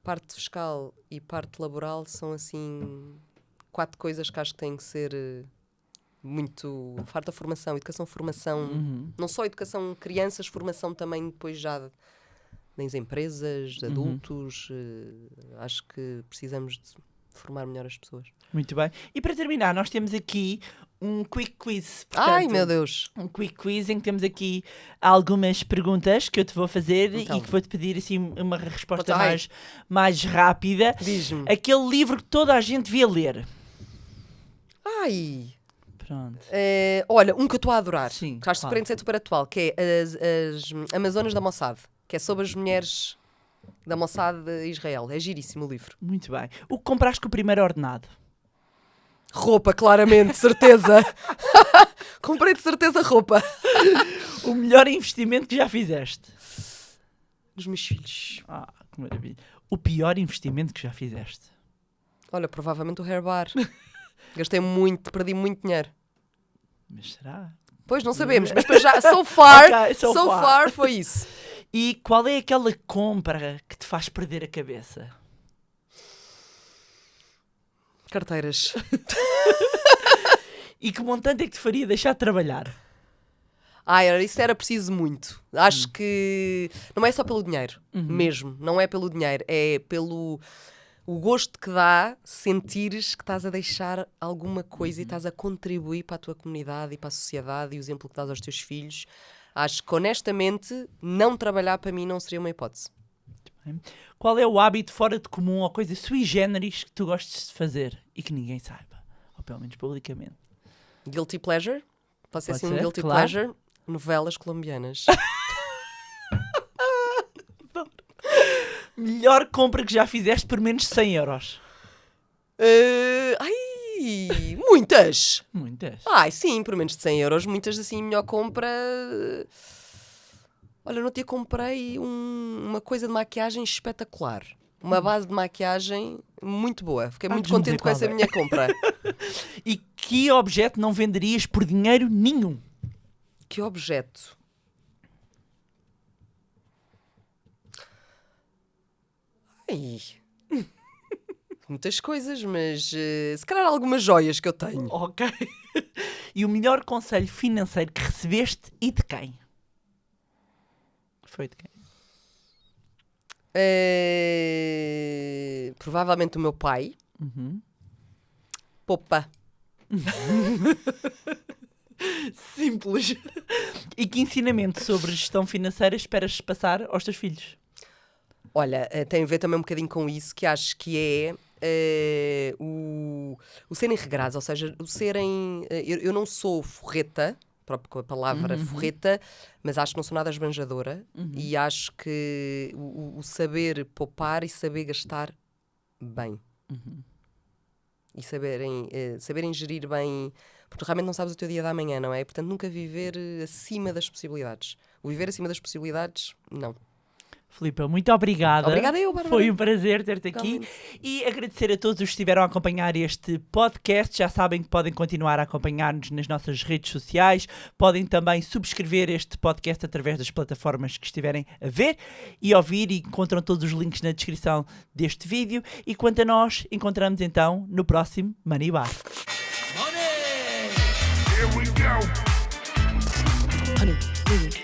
S3: parte fiscal e parte laboral, são assim 4 coisas que acho que têm que ser muito... Farta formação, educação, formação. Não só educação crianças, formação também depois já nas empresas, de adultos. Acho que precisamos de formar melhor as pessoas.
S1: Muito bem. E para terminar, nós temos aqui um quick quiz.
S3: Ai, meu Deus!
S1: Um quick quiz em que temos aqui algumas perguntas que eu te vou fazer e que vou-te pedir assim uma resposta mais rápida.
S3: Diz-me.
S1: Aquele livro que toda a gente devia ler.
S3: Ai!
S1: Pronto.
S3: Olha, um que eu estou a adorar,
S1: Sim,
S3: que acho
S1: claro.
S3: super atual, que é as Amazonas da Mossad, que é sobre as mulheres da Mossad de Israel. É giríssimo o livro.
S1: Muito bem. O que compraste com o primeiro ordenado?
S3: Roupa, claramente, certeza. Comprei de certeza roupa.
S1: O melhor investimento que já fizeste?
S3: Dos meus filhos.
S1: Ah, que maravilha. O pior investimento que já fizeste?
S3: Olha, provavelmente o Hair Bar. Gastei muito, perdi muito dinheiro.
S1: Mas será?
S3: Pois, não sabemos, mas para já, so far,
S1: Ok, so
S3: so
S1: far.
S3: far foi isso.
S1: E qual é aquela compra que te faz perder a cabeça?
S3: Carteiras.
S1: E que montante é que te faria deixar de trabalhar?
S3: Isso era preciso muito. Acho que não é só pelo dinheiro, mesmo. Não é pelo dinheiro, é pelo o gosto que dá sentires que estás a deixar alguma coisa e estás a contribuir para a tua comunidade e para a sociedade e o exemplo que dás aos teus filhos. Acho que, honestamente, não trabalhar para mim não seria uma hipótese.
S1: Qual é o hábito fora de comum ou coisa sui generis que tu gostes de fazer e que ninguém saiba? Ou pelo menos publicamente.
S3: Guilty pleasure? Pode ser
S1: Pode
S3: assim um
S1: ser,
S3: guilty
S1: claro.
S3: pleasure? Novelas colombianas.
S1: Melhor compra que já fizeste por menos de 100 euros?
S3: Muitas!
S1: Muitas.
S3: Sim, por menos de 100 euros. Muitas assim, melhor compra... Olha, no dia comprei uma coisa de maquiagem espetacular. Uma base de maquiagem muito boa. Fiquei muito
S1: diz-me
S3: contente com essa minha compra.
S1: E que objeto não venderias por dinheiro nenhum?
S3: Que objeto? Muitas coisas, mas se calhar algumas joias que eu tenho.
S1: Ok. E o melhor conselho financeiro que recebeste e de quem? Foi de quem?
S3: Provavelmente o meu pai. Poupa.
S1: Simples. E que ensinamento sobre gestão financeira esperas passar aos teus filhos?
S3: Olha, tem a ver também um bocadinho com isso, que acho que é o serem regrados, ou seja, o serem... eu não sou forreta, próprio com a palavra forreta, mas acho que não sou nada esbanjadora e acho que o saber poupar e saber gastar bem. E saberem gerir bem, porque realmente não sabes o teu dia da manhã, não é? Portanto, nunca viver acima das possibilidades. O viver acima das possibilidades, não.
S1: Filipa, muito obrigada.
S3: Obrigada eu, Bárbara.
S1: Foi um prazer ter-te aqui.
S3: Realmente.
S1: E agradecer a todos os que estiveram a acompanhar este podcast. Já sabem que podem continuar a acompanhar-nos nas nossas redes sociais. Podem também subscrever este podcast através das plataformas que estiverem a ver e ouvir. E encontram todos os links na descrição deste vídeo. E quanto a nós, encontramos então no próximo Money Bar.
S2: Money! Here we go.
S3: Honey.